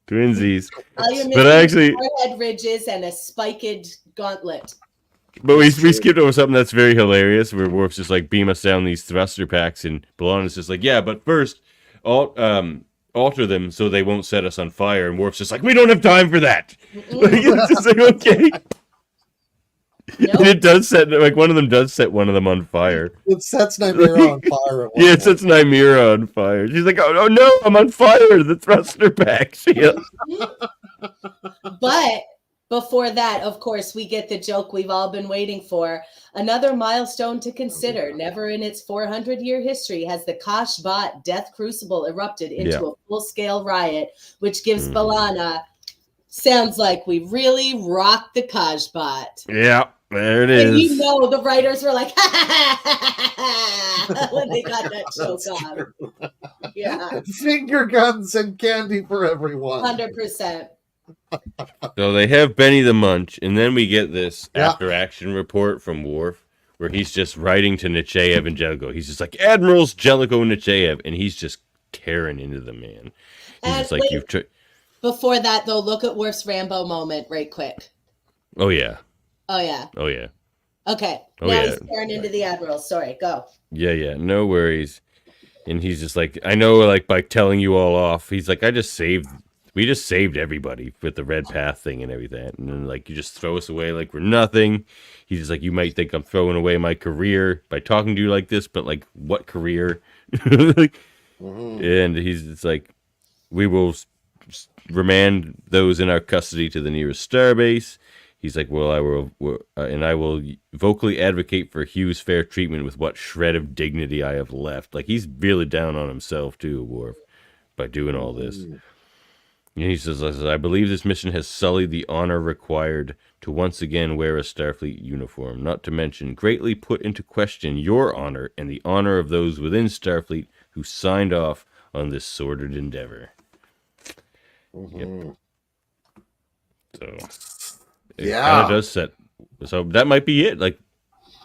But actually, forehead ridges and a spiked gauntlet. But we skipped over something that's very hilarious, where Worf's just like, beam us down these thruster packs, and B'Elanna's just like, yeah, but first, alter them so they won't set us on fire. And Worf's just like, we don't have time for that. Like, it's just like, okay. Nope. And it does set, like, one of them does set one of them on fire. It sets Nymira on fire. Yeah, it sets Nymira on fire. She's like, oh no, I'm on fire. The thruster packs. Yeah. But before that, of course, we get the joke we've all been waiting for. Another milestone to consider. Never in its 400-year history has the Kosh-Bot Death Crucible erupted into a full-scale riot, which gives B'Elanna, sounds like we really rocked the Kosh-Bot. Yeah, there it and is. You know the writers were like, when they got that joke on. Yeah. Finger guns and candy for everyone. 100%. So they have Benny the Munch, and then we get this after-action report from Worf, where he's just writing to Nechayev and Jellicoe. He's just like, Admirals Jellicoe and Nechayev, and he's just tearing into the man. He's just like, Before that, though, look at Worf's Rambo moment right quick. Oh, yeah. Oh, yeah. Oh, yeah. Okay. Now he's tearing into the Admirals. Sorry, go. Yeah. No worries. And he's just like, I know, like, by telling you all off, he's like, we just saved everybody with the Red Path thing and everything. And then, like, you just throw us away like we're nothing. He's just like, you might think I'm throwing away my career by talking to you like this, but, like, what career? Like, and he's just like, we will remand those in our custody to the nearest starbase. He's like, well, I will vocally advocate for Hugh's fair treatment with what shred of dignity I have left. Like, he's really down on himself too, Worf, by doing all this. And he says, I believe this mission has sullied the honor required to once again wear a Starfleet uniform, not to mention greatly put into question your honor and the honor of those within Starfleet who signed off on this sordid endeavor. Yep. So it kind of does set. So that might be it. Like,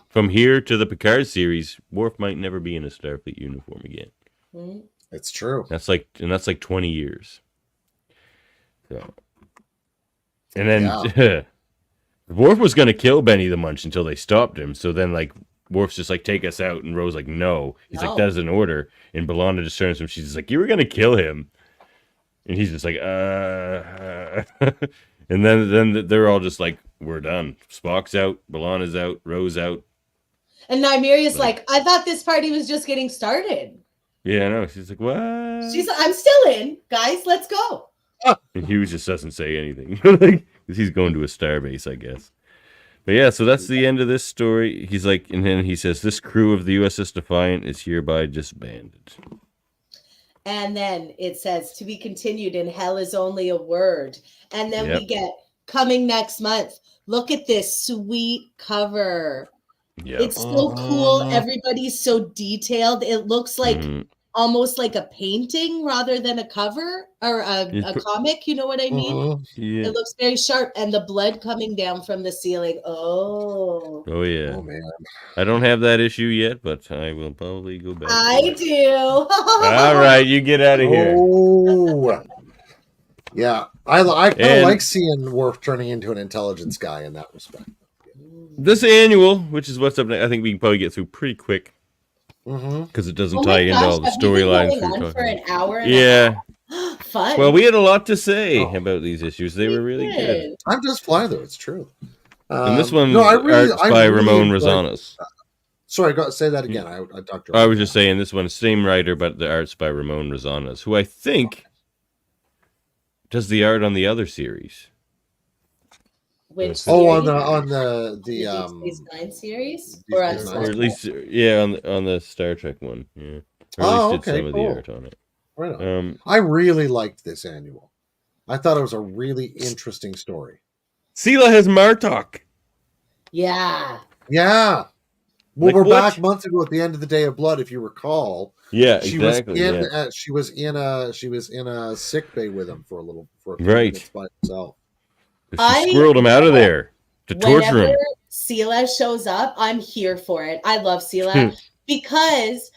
from here to the Picard series, Worf might never be in a Starfleet uniform again. It's true. That's like 20 years. So, and then Worf was gonna kill Benny the Munch until they stopped him. So then, like, Worf's just like, take us out, and Rose's like, no. He's like, that's an order. And B'Elanna just turns to him. She's just like, you were gonna kill him. And he's just like, and then they're all just like, we're done. Spock's out, B'Elanna's out, Rose out. And Nymeria's like, I thought this party was just getting started. Yeah, I know. She's like, what? She's like, I'm still in. Guys, let's go. And Hughes just doesn't say anything. Like, he's going to a starbase, I guess. But yeah, so that's the end of this story. He's like, and then he says, this crew of the USS Defiant is hereby disbanded. And then it says, to be continued, and hell is only a word. And then we get, coming next month, look at this sweet cover. Yep. It's so cool. Everybody's so detailed. It looks like almost like a painting rather than a cover or a comic. You know what I mean? Yeah. It looks very sharp. And the blood coming down from the ceiling. Oh, yeah. Oh, man. I don't have that issue yet, but I will probably go back. I do. All right, you get out of here. Oh, yeah. I kind of like seeing Worf turning into an intelligence guy in that respect. This annual, which is what's up next, I think we can probably get through pretty quick because it doesn't tie into all the storylines. For an hour. Fun. Well, we had a lot to say about these issues. They were really good. I'm just fly though. It's true. And this one, art's by Ramon Rosanas. Sorry, say that again. I was just saying this one, same writer, but the art's by Ramon Rosanas, who I think does the art on the other series. Which on the Space Nine series, or at least on the Star Trek one. Yeah, or at least did some of the art on it. Right on. I really liked this annual. I thought it was a really interesting story. Sela has Martok. Yeah. Well, like, we're back months ago at the end of the Day of Blood, if you recall. Yeah, she exactly. She was in a sick bay with him for a few right minutes by himself. She squirreled him out of there to torture him. Sela shows up, I'm here for it. I love Sela because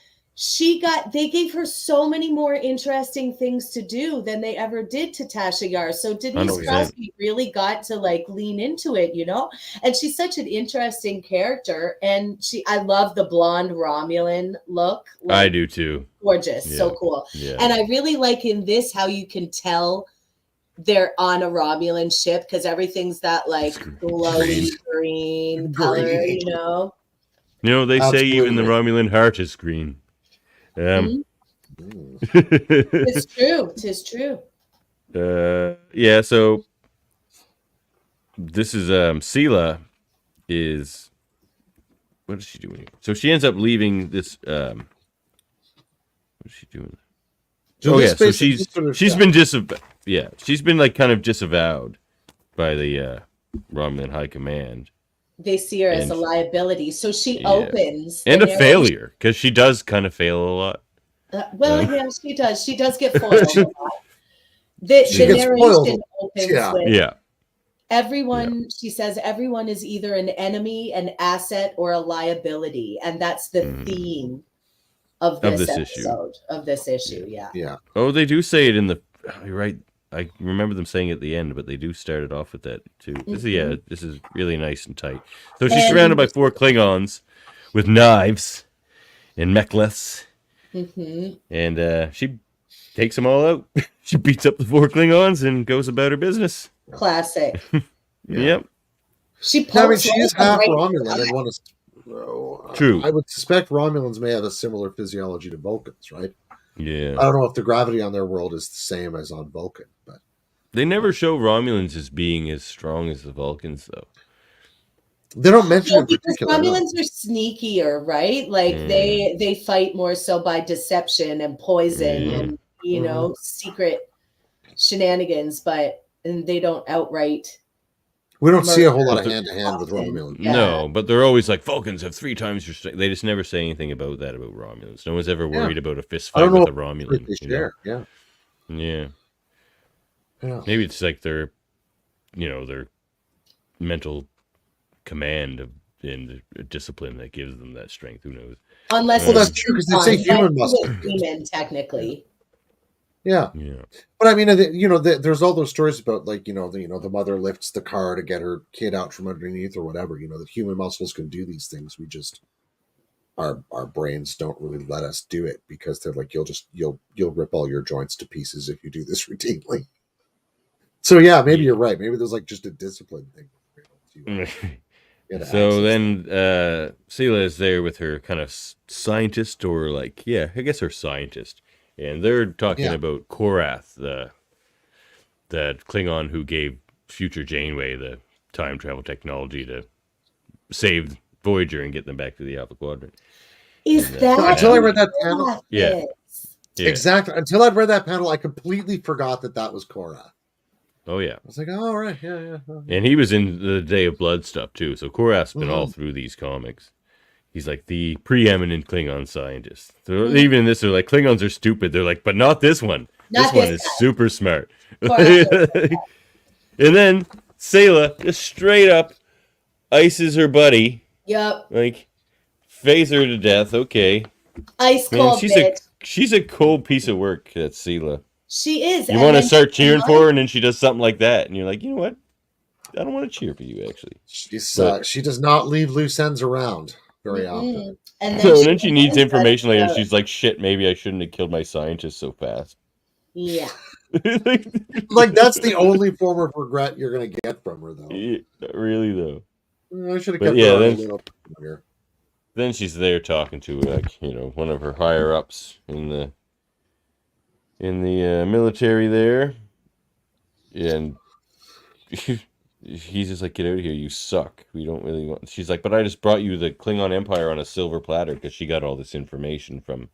they gave her so many more interesting things to do than they ever did to Tasha Yar. So Denise Crosby really got to like lean into it, you know? And she's such an interesting character. And I love the blonde Romulan look. Like, I do too. Gorgeous. So cool. Yeah. And I really like in this how you can tell they're on a Romulan ship because everything's that like glowy green color, you know? You know, they say even the Romulan heart is green. It's true. 'Tis true. Yeah. So this is Sela is what is she doing here? So she ends up leaving this. What is she doing? So oh this yeah, so basically she's been she's been like kind of disavowed by the Romulan High Command. They see her as And a liability, so she yeah. opens and the a failure because she does kind of fail a lot. yeah, she does. She does get foiled a lot. The gets narration foiled. opens with Yeah. everyone. She says everyone is either an enemy, an asset, or a liability, and that's the theme of this episode of this issue. Yeah. Oh, they do say it in the. You're right. I remember them saying it at the end, but they do start it off with that too. This is really nice and tight. So she's surrounded by 4 Klingons with knives and mek'leths, and she takes them all out. She beats up the 4 Klingons and goes about her business. Classic. Yep. She she's half Romulan and one is. True. I would suspect Romulans may have a similar physiology to Vulcans, right? Yeah. I don't know if the gravity on their world is the same as on Vulcan, but they never show Romulans as being as strong as the Vulcans, though. They don't mention it because particularly. Romulans are sneakier, right? Like they fight more so by deception and poison and secret shenanigans, but they don't outright. We don't see a whole lot of hand-to-hand with Romulans. No, but they're always like, Vulcans have 3 times your strength. They just never say anything about that about Romulans. No one's ever worried about a fist fight with a Romulan. Yeah. Maybe it's like their mental command and discipline that gives them that strength. Who knows? Unless that's true because they say human muscle. Human, technically. Yeah. But I mean, there's all those stories about the mother lifts the car to get her kid out from underneath or whatever. That human muscles can do these things. We just our brains don't really let us do it because they're like you'll rip all your joints to pieces if you do this routinely. So yeah, maybe you're right. Maybe there's just a discipline thing. So then Sela is there with her kind of scientist or I guess her scientist. And they're talking about Korath, the Klingon who gave future Janeway the time travel technology to save Voyager and get them back to the Alpha Quadrant. Until I read that panel? Yeah. Exactly. Until I'd read that panel, I completely forgot that was Korath. Oh, yeah. I was like, oh, right. Yeah. And he was in the Day of Blood stuff, too. So Korath's been all through these comics. He's like the preeminent Klingon scientist. So even in this, they're like, Klingons are stupid. They're like, but not this one. This one is super smart. And then Sela just straight up ices her buddy. Yep. Phaser her to death. Okay. Ice cold bitch. She's a cold piece of work, that Sela. She is. You want to start cheering for her, and then she does something like that. And you're like, you know what? I don't want to cheer for you, actually. She does not leave loose ends around very often. And then she needs information later. She's like, shit, maybe I shouldn't have killed my scientist so fast. Yeah. That's the only form of regret you're going to get from her, though. Yeah, not really, though. I should have kept her a little here. Then she's there talking to one of her higher ups in the military there, and he's just like, get out of here, you suck. We don't really want. She's like, but I just brought you the Klingon Empire on a silver platter because she got all this information from.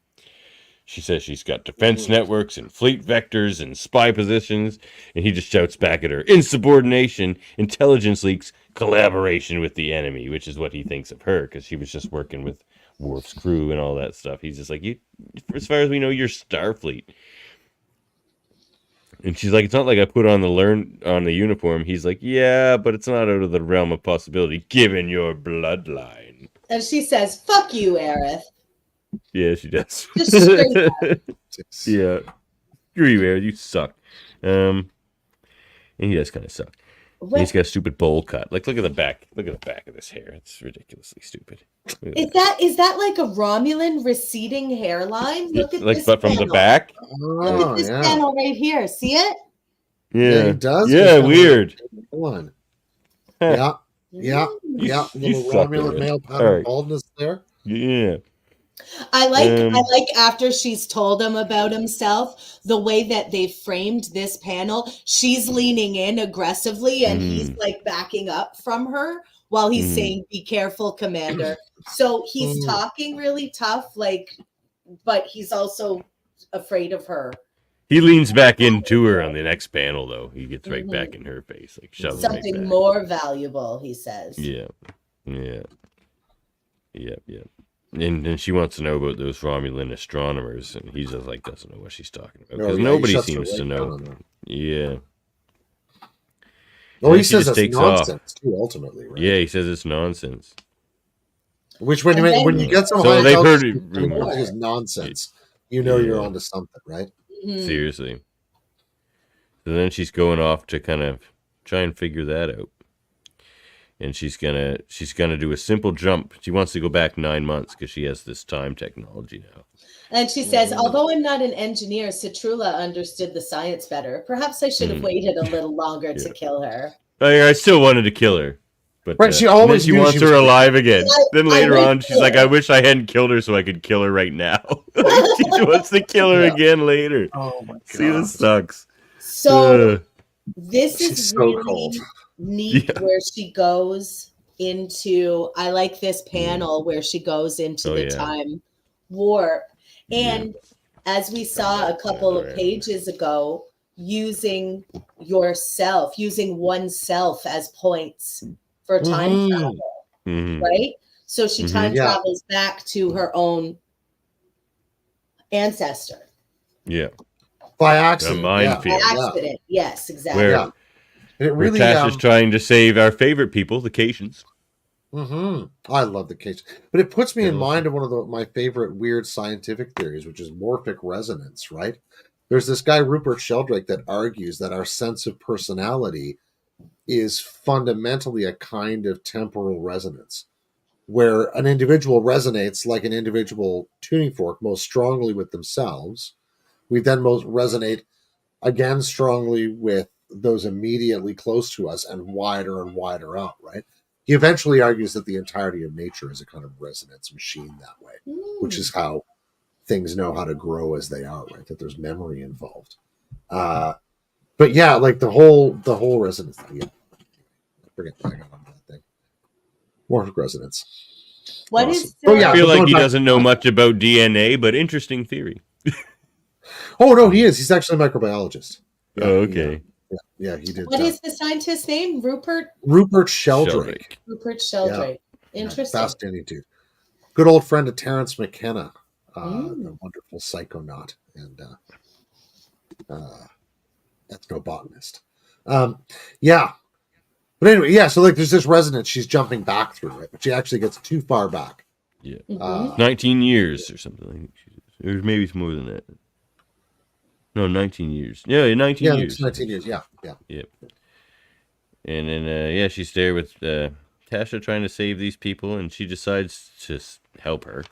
She says she's got defense networks and fleet vectors and spy positions, and he just shouts back at her: insubordination, intelligence leaks, collaboration with the enemy, which is what he thinks of her because she was just working with Worf's crew and all that stuff. He's just like, you, as far as we know, you're Starfleet. And she's like, it's not like I put on the uniform. He's like, yeah, but it's not out of the realm of possibility given your bloodline. And she says, fuck you, Aerith. Yeah, she does. Just straight up. Yeah. Screw you, Aerith. You suck. And he does kind of suck. He's got a stupid bowl cut. Look at the back. Look at the back of this hair. It's ridiculously stupid. Is that like a Romulan receding hairline? Look at this but from the back. Look at this panel right here. See it? Yeah, he does. Yeah, weird. One. Yeah. Little Romulan male pattern baldness there. Yeah. I like after she's told him about himself, the way that they framed this panel, she's leaning in aggressively and he's like backing up from her while he's saying, "Be careful, Commander." So he's talking really tough, like, but he's also afraid of her. He leans back into her on the next panel, though. He gets right back in her face, like shoves something right back. more valuable, he says. Yeah. And then she wants to know about those Romulan astronomers, and he's just like doesn't know what she's talking about because nobody seems to know. Yeah. Well, he says it's nonsense too. Ultimately, right? Yeah, he says it's nonsense. Which when you get some so they've heard it is nonsense. You know you're onto something, right? Seriously. So then she's going off to kind of try and figure that out. And she's gonna do a simple jump. She wants to go back 9 months because she has this time technology now. And she says, although I'm not an engineer, Citrula understood the science better. Perhaps I should have waited a little longer to kill her. I still wanted to kill her. But right, she always wants her alive again. Then later on, she's like, I wish I hadn't killed her so I could kill her right now. She wants to kill her again later. Oh my god. See, this sucks. So this is so really neat where she goes into, I like this panel where she goes into the time warp. And as we saw a couple of pages ago, using oneself as points for time travel, right? So she time travels back to her own ancestor. Yeah. By accident. By accident. Yes, exactly. Where Tasha's trying to save our favorite people, the Caitians. I love the Caitians. But it puts me in mind of one of my favorite weird scientific theories, which is morphic resonance, right? There's this guy, Rupert Sheldrake, that argues that our sense of personality is fundamentally a kind of temporal resonance, where an individual resonates like an individual tuning fork most strongly with themselves. We then most resonate again strongly with those immediately close to us and wider out, right? He eventually argues that the entirety of nature is a kind of resonance machine that way, which is how things know how to grow as they are, right? That there's memory involved. But yeah, like the whole resonance thing. Yeah. Forget that. I got on that thing. Morphic resonance. What awesome. I feel like he doesn't know much about DNA, but interesting theory. Oh no, he is. He's actually a microbiologist. Yeah, okay. Yeah, he did. What is the scientist's name? Rupert Sheldrake. Rupert Sheldrake. Yeah. Interesting. Fascinating dude. Good old friend of Terence McKenna, the wonderful psychonaut and ethnobotanist. But anyway, so like there's this resonance she's jumping back through, right? But she actually gets too far back. Yeah. 19 years or something. Or maybe it's more than that. No, 19 years. Yeah, 19 years. 19 years, yeah. And then, she's there with Tasha trying to save these people, and she decides to help her.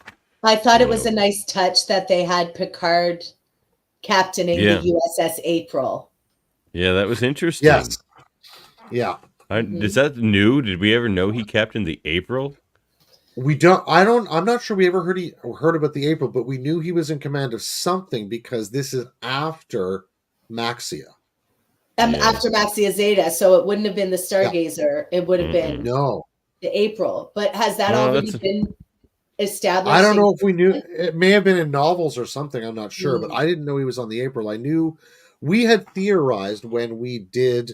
I thought it was a nice touch that they had Picard captaining the USS April. Yeah, that was interesting. Yes. Yeah. Is that new? Did we ever know he captained the April? We don't. I'm not sure we ever heard about the April, but we knew he was in command of something because this is after Maxia. After Maxia Zeta, so it wouldn't have been the Stargazer. It would have been the April. But has that already been established? I don't know if we knew. It may have been in novels or something. I'm not sure, but I didn't know he was on the April. I knew we had theorized when we did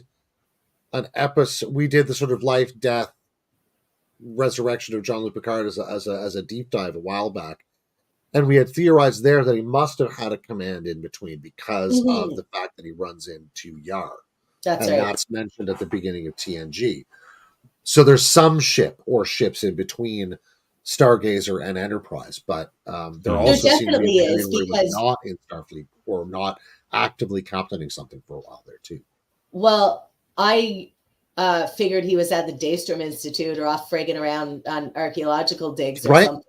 an episode. We did the sort of life, death, resurrection of Jean-Luc Picard as a deep dive a while back, and we had theorized there that he must have had a command in between because of the fact that he runs into Yar. That's mentioned at the beginning of TNG. So there's some ship or ships in between Stargazer and Enterprise, but there also definitely is because not in Starfleet or not actively captaining something for a while there too. Well, I figured he was at the Daystrom Institute or off fragging around on archaeological digs or something,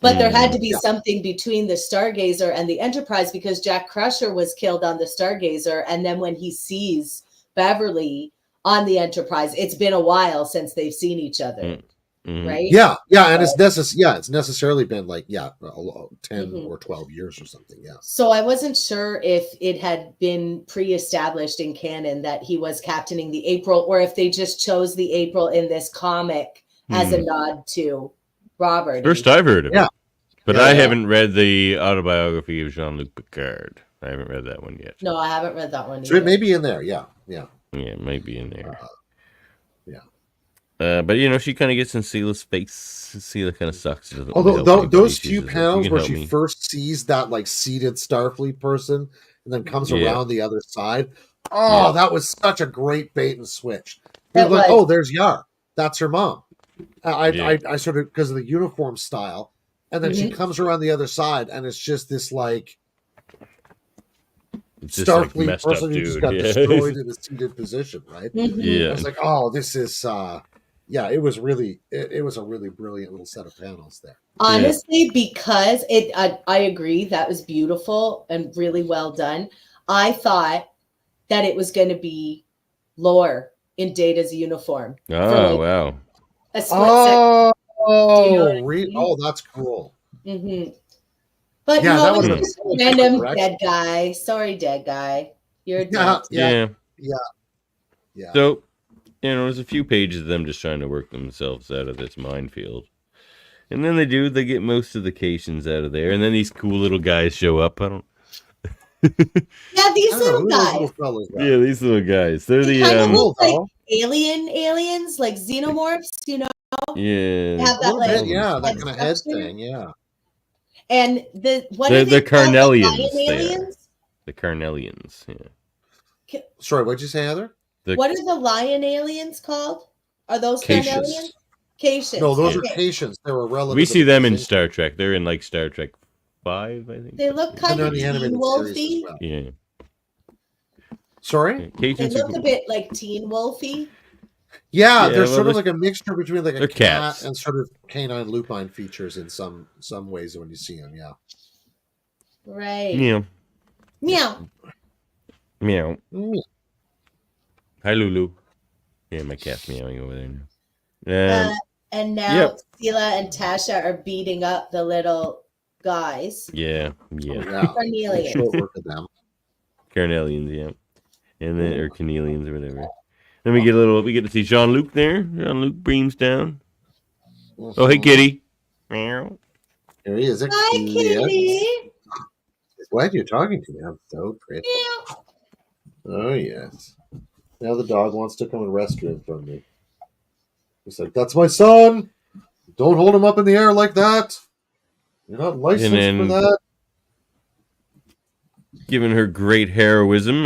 But there had to be something between the Stargazer and the Enterprise because Jack Crusher was killed on the Stargazer, and then when he sees Beverly on the Enterprise, it's been a while since they've seen each other. right? Yeah, and it's necessarily been like 10 or 12 years or something. Yeah. So I wasn't sure if it had been pre-established in canon that he was captaining the April, or if they just chose the April in this comic as a nod to Robert. First I've heard of it. But I haven't read the autobiography of Jean-Luc Picard. I haven't read that one yet. No, I haven't read that one either. So it may be in there. Yeah. Yeah, it might be in there. Yeah. But she kind of gets in Seela's face. Seela kind of sucks. Although those few panels where she first sees that like seated Starfleet person and then comes around the other side. Oh, that was such a great bait and switch. You're like, oh, there's Yar. That's her mom. I sort of, because of the uniform style. And then she comes around the other side, and it's just this like Starfleet like person who just got destroyed in a seated position, right? Yeah, I was like, oh, this is it was really it was a really brilliant little set of panels there. Honestly, because I agree, that was beautiful and really well done. I thought that it was going to be Lore in Data's uniform. Oh, wow. A split second. Oh, that's cool. Mm-hmm. But no, it's just a random dead guy. Sorry, dead guy. You're dead. Yeah. So, there's a few pages of them just trying to work themselves out of this minefield. And then they get most of the Cations out of there. And then these cool little guys show up. These little guys. Yeah, these little guys. They're the kind of look like aliens, like xenomorphs, Yeah. They have that, that kind of head thing, And the Carnelians. The Carnelians, yeah. Sorry, what'd you say, Heather? What are the lion aliens called? Are those Carnelians? Cations. No, those are Cations. They were relative. We see them in Star Trek. They're in like Star Trek 5, I think. They look kind of Teen Wolfy. Well. Yeah. Sorry? They look a bit like Teen Wolfy. Yeah, they're sort of like a mixture between like a cat cats. and sort of canine lupine features in some ways when you see them. Yeah. Right. Meow. Meow. Meow. Hi, Lulu. Yeah, my cat's meowing over there now. And now Seela and Tasha are beating up the little guys. Yeah. Carnelians. Carnelians, yeah. And then, or Carnelians or whatever. Then we get to see Jean-Luc there. Jean-Luc beams down. Oh, hey, kitty. Meow. Here he is. Hi, kitty. Glad you're talking to me. I'm so pretty. Oh, yes. Now the dog wants to come and rescue him from me. He's like, that's my son. Don't hold him up in the air like that. You're not licensed for that. Given her great heroism,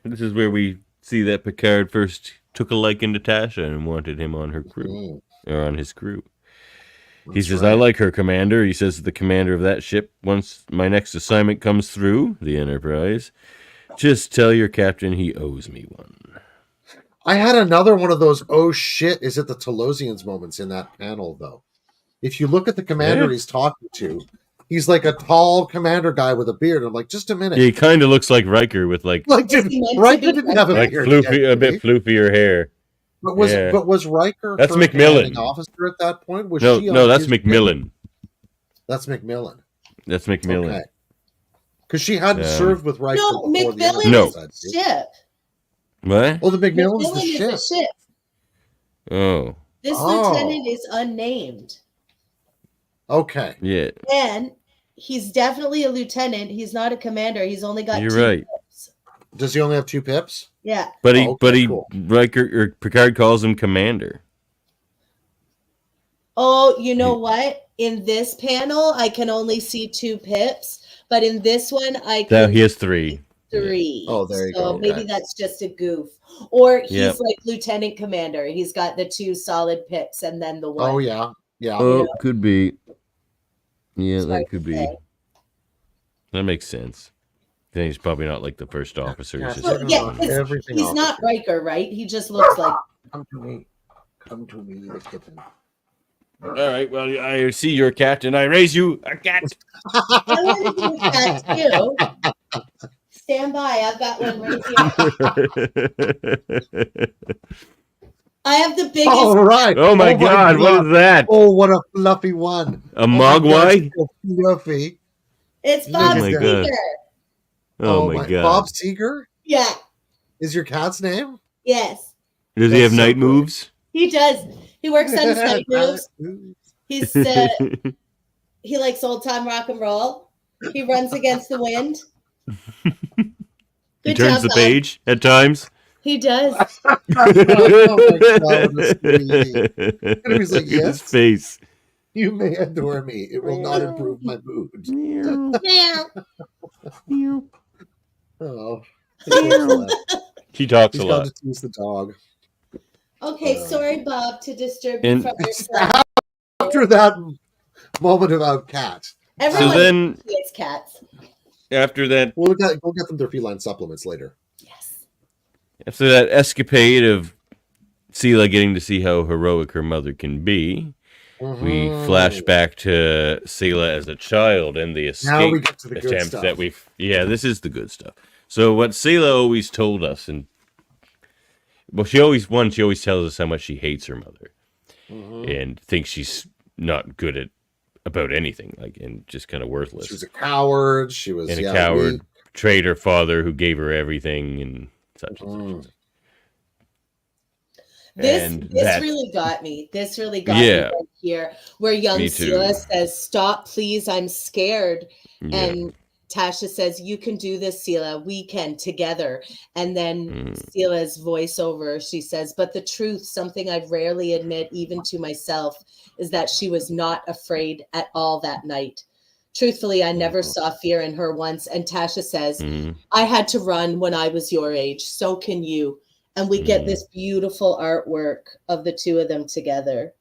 this is where we see that Picard first took a liking to Tasha and wanted him on her crew, or on his crew. He says, I like her, Commander. He says to the commander of that ship, once my next assignment comes through, the Enterprise, just tell your captain he owes me one. I had another one of those, oh shit, is it the Telosians moments in that panel, though. If you look at the commander he's talking to, he's like a tall commander guy with a beard. I'm like, just a minute. Yeah, he kind of looks like Riker with like Riker didn't have a beard. A bit floofier hair. But was Riker that's McMillan officer at that point? Was no, she no, that's McMillan. That's McMillan. That's McMillan. Because she hadn't served with Riker. No, McMillan is the ship. What? Oh, the McMillan's the ship. Oh. This lieutenant is unnamed. Okay. Yeah. And he's definitely a lieutenant. He's not a commander. He's only got 2 pips. Does he only have 2 pips? Yeah. But Riker or Picard calls him commander. Oh, you know what? In this panel, I can only see 2 pips, but in this one, he has 3. 3. Oh, there you go. So maybe that's just a goof. Or he's like lieutenant commander. He's got the 2 solid pips and then the 1. Oh, yeah. Yeah. Oh, could be. Yeah, that could be. That makes sense. Then he's probably not like the first officer. He's not Riker, right? He just looks like. Come to me. Come to me, the kitten. All right. Well, I see you're a cat, and I raise you a cat. I'm going to do a cat too. Stand by. I've got one right here. I have the biggest. Oh, right. Oh my God, what is that? Oh, what a fluffy one. A mogwai? So fluffy. It's Look Bob at that. Seger. Oh my God. Bob Seger Yeah. is your cat's name? Yes. Does he That's have so night cool. moves? He does. He works on his night moves. He's he likes old time rock and roll. He runs against the wind. He Good turns job, the Bob. page at times. He does. Oh my God, what a sweetie. And he's like, Look at his yes, face. you may adore me. It will not improve my mood. Meow. Oh, She talks he's a got lot. to tease the dog. Okay, sorry, Bob, to disturb you And- from your sleep. After that moment about cats, Everyone So then- appreciates cats. After that, we'll get them their feline supplements later. Yes. after that escapade of Sela getting to see how heroic her mother can be, we flash back to Sela as a child and the Now we escape get to the good attempt stuff. that we've. Yeah, this is the good stuff. So what Sela always told us, and well, she always tells us how much she hates her mother and thinks she's not good at about anything, like, and just kind of worthless. She was a coward. She was A coward, weak. betrayed her father who gave her everything, and such and such. This that really got me. This really got me Yeah. right here, where young Me too. Sela says, "Stop, please, I'm scared." Yeah. And Tasha says, "You can do this, Sela. We can together." And then Sela's voiceover, she says, "But the truth, something I rarely admit even to myself, is that she was not afraid at all that night. Truthfully, I never saw fear in her once." And Tasha says, "I had to run when I was your age. So can you." And we get this beautiful artwork of the two of them together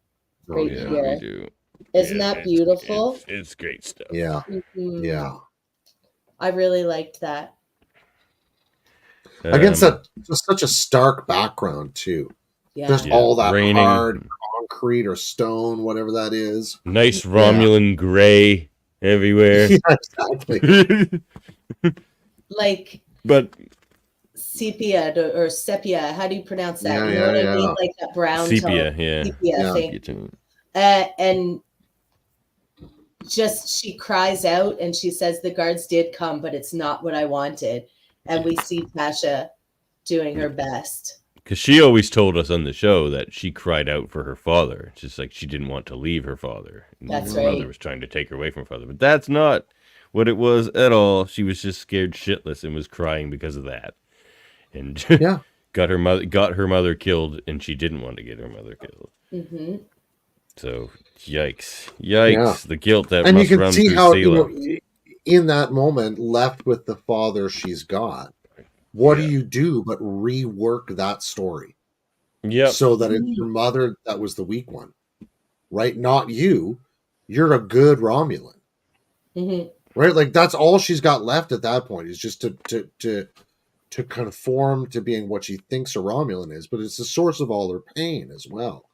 right yeah, here. we do. Isn't Yeah, that beautiful? It's great stuff. Yeah, Mhm. yeah. I really liked that. Against just such a stark background too. Yeah. Just all that raining. hard concrete or stone, whatever that is. Nice Romulan gray everywhere. Yeah, exactly. Like But sepia or sepia. How do you pronounce that? Yeah, You know what I yeah. mean? Like that brown sepia, tone. yeah. Sepia Yeah. thing. And just she cries out and she says, "The guards did come, but it's not what I wanted." And we see Tasha doing her best. Because she always told us on the show that she cried out for her father. It's just like she didn't want to leave her father. And That's her right. mother was trying to take her away from her father. But that's not what it was at all. She was just scared shitless and was crying because of that. And Yeah. got her mother killed, and she didn't want to get her mother killed. Mm-hmm. So yikes. The guilt that And you must can run see through how, Sela. in that moment, left with the father she's got, what do you do but rework that story? Yep. So that it's your mother that was the weak one, right? Not you. You're a good Romulan, right? Like that's all she's got left at that point is just to conform to being what she thinks a Romulan is, but it's the source of all her pain as well.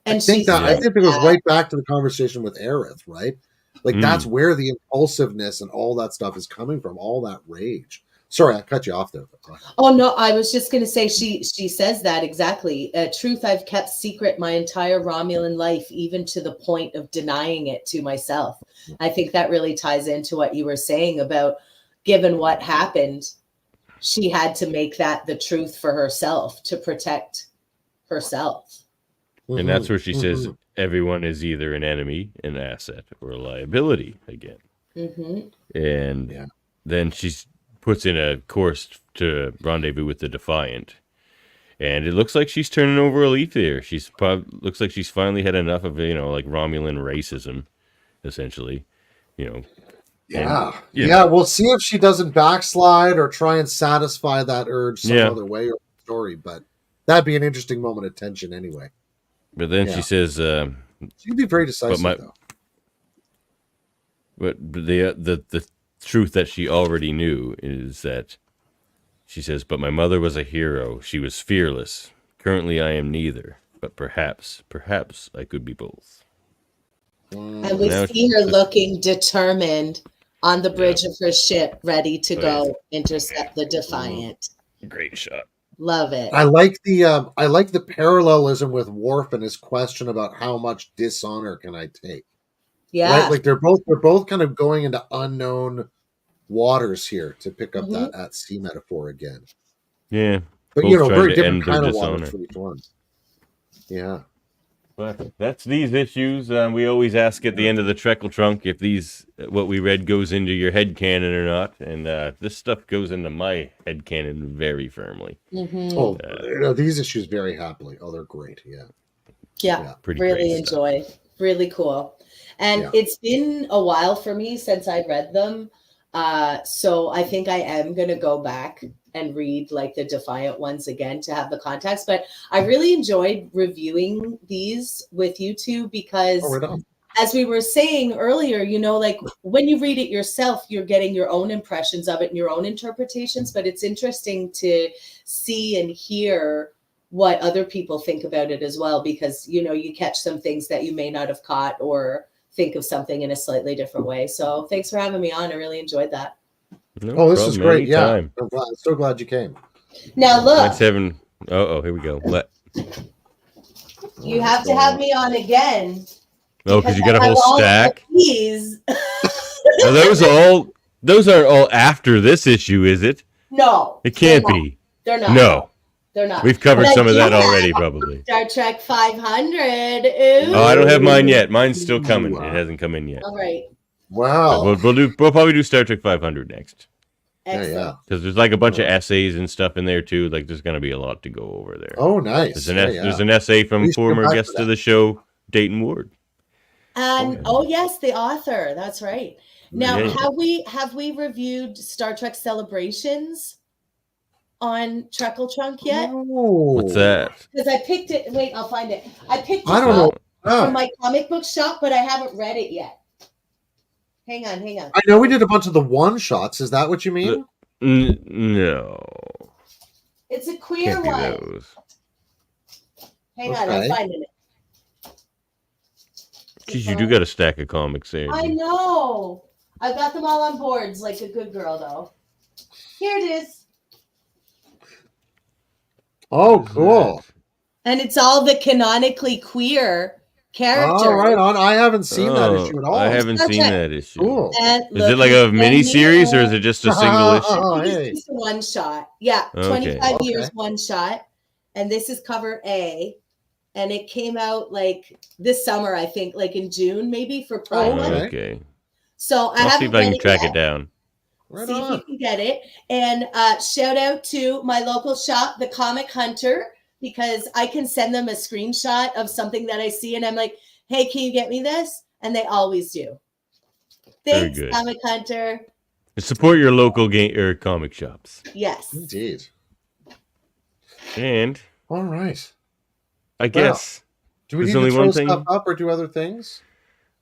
And I think it goes right back to the conversation with Aerith, right? Like that's where the impulsiveness and all that stuff is coming from, all that rage. Sorry, I cut you off there. Oh no, I was just going to say she says that exactly. Truth I've kept secret my entire Romulan life, even to the point of denying it to myself. I think that really ties into what you were saying about, given what happened, she had to make that the truth for herself to protect herself. And that's where she says everyone is either an enemy, an asset, or a liability again. And then she puts in a course to rendezvous with the Defiant. And it looks like she's turning over a leaf there. Looks like she's finally had enough of, like Romulan racism, essentially. Yeah. We'll see if she doesn't backslide or try and satisfy that urge some other way or story, but that'd be an interesting moment of tension anyway. But then she says, she'd be very decisive, though. But the truth that she already knew is that she says, "But my mother was a hero. She was fearless. Currently, I am neither. But perhaps I could be both." And we see her looking determined on the bridge of her ship, ready to go intercept the Defiant. Great shot. Love it. I like the parallelism with Worf and his question about how much dishonor can I take. Yeah. Right? Like they're both kind of going into unknown waters here to pick up that at sea metaphor again. Yeah. But Both trying very to different end their kind of waters dishonor. for each one. Yeah. But that's these issues. We always ask at the end of the Trekle Trunk if what we read goes into your head canon or not, and this stuff goes into my head canon very firmly. Oh, these issues very happily. Oh, they're great. Yeah. Pretty really great enjoy. stuff. Really cool. And it's been a while for me since I read them. So I think I am going to go back and read like the Defiant ones again to have the context. But I really enjoyed reviewing these with you two because as we were saying earlier, you know, like when you read it yourself, you're getting your own impressions of it and your own interpretations. But it's interesting to see and hear what other people think about it as well, because, you know, you catch some things that you may not have caught or think of something in a slightly different way. So thanks for having me on. I really enjoyed that. No this is great. Anytime. Yeah. I'm so glad you came. Now look. Nice having... here we go. You have to have me on again. Oh, because you got a whole stack? These. Are those aren't all after this issue, is it? No. It can't be. They're not. No. They're not. We've covered some of that already, probably. Star Trek 500. Ooh. Oh, I don't have mine yet. Mine's still coming. It hasn't come in yet. All right. Wow. But we'll probably do Star Trek 500 next. Excellent. Because there's like a bunch of essays and stuff in there too. Like there's going to be a lot to go over there. Oh, nice. There's an essay from former guest of the show, Dayton Ward. And yes, the author. That's right. Now, have we reviewed Star Trek Celebrations on Trekle Trunk yet? What's that? Because I picked it. Wait, I'll find it. I picked it I don't know. from my comic book shop, but I haven't read it yet. Hang on. I know we did a bunch of the one shots. Is that what you mean? No. It's a queer one. Those. Hang on, I'm finding it. Geez, you do got a stack of comics there. I know. I've got them all on boards like a good girl, though. Here it is. Oh, cool. And it's all the canonically queer characters. Oh, right on. I haven't seen that issue at all. I haven't seen that issue. Cool. Is it like a mini series or is it just a single issue? It's just a one shot. Yeah, 25 years one shot. And this is cover A. And it came out like this summer, I think, like in June, maybe for Pride Month. Okay. So I'll see if I can track it down. See if you can get it. And shout out to my local shop, The Comic Hunter, because I can send them a screenshot of something that I see and I'm like, hey, can you get me this? And they always do. Thanks, Very good. Comic Hunter. Support your local game or comic shops. Yes. Indeed. And all right. I guess. Do we need to throw stuff up or do other things?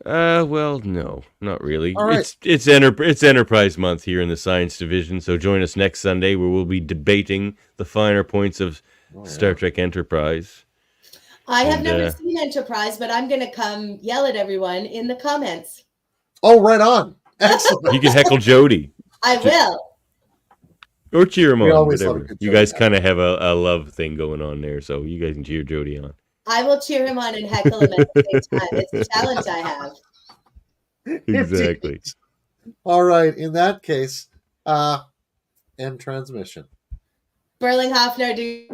Well, no, not really. All right. It's Enterprise Month here in the Science Division, so join us next Sunday where we'll be debating the finer points of Star Trek Enterprise. I have never seen Enterprise, but I'm going to come yell at everyone in the comments. Oh, right on. Excellent. You can heckle Jody. I will. Or cheer him on, whatever. You guys kind of have a love thing going on there, so you guys can cheer Jody on. I will cheer him on and heckle him at the same time. It's a challenge I have. Exactly. All right. In that case, end transmission. Berlinghofner, do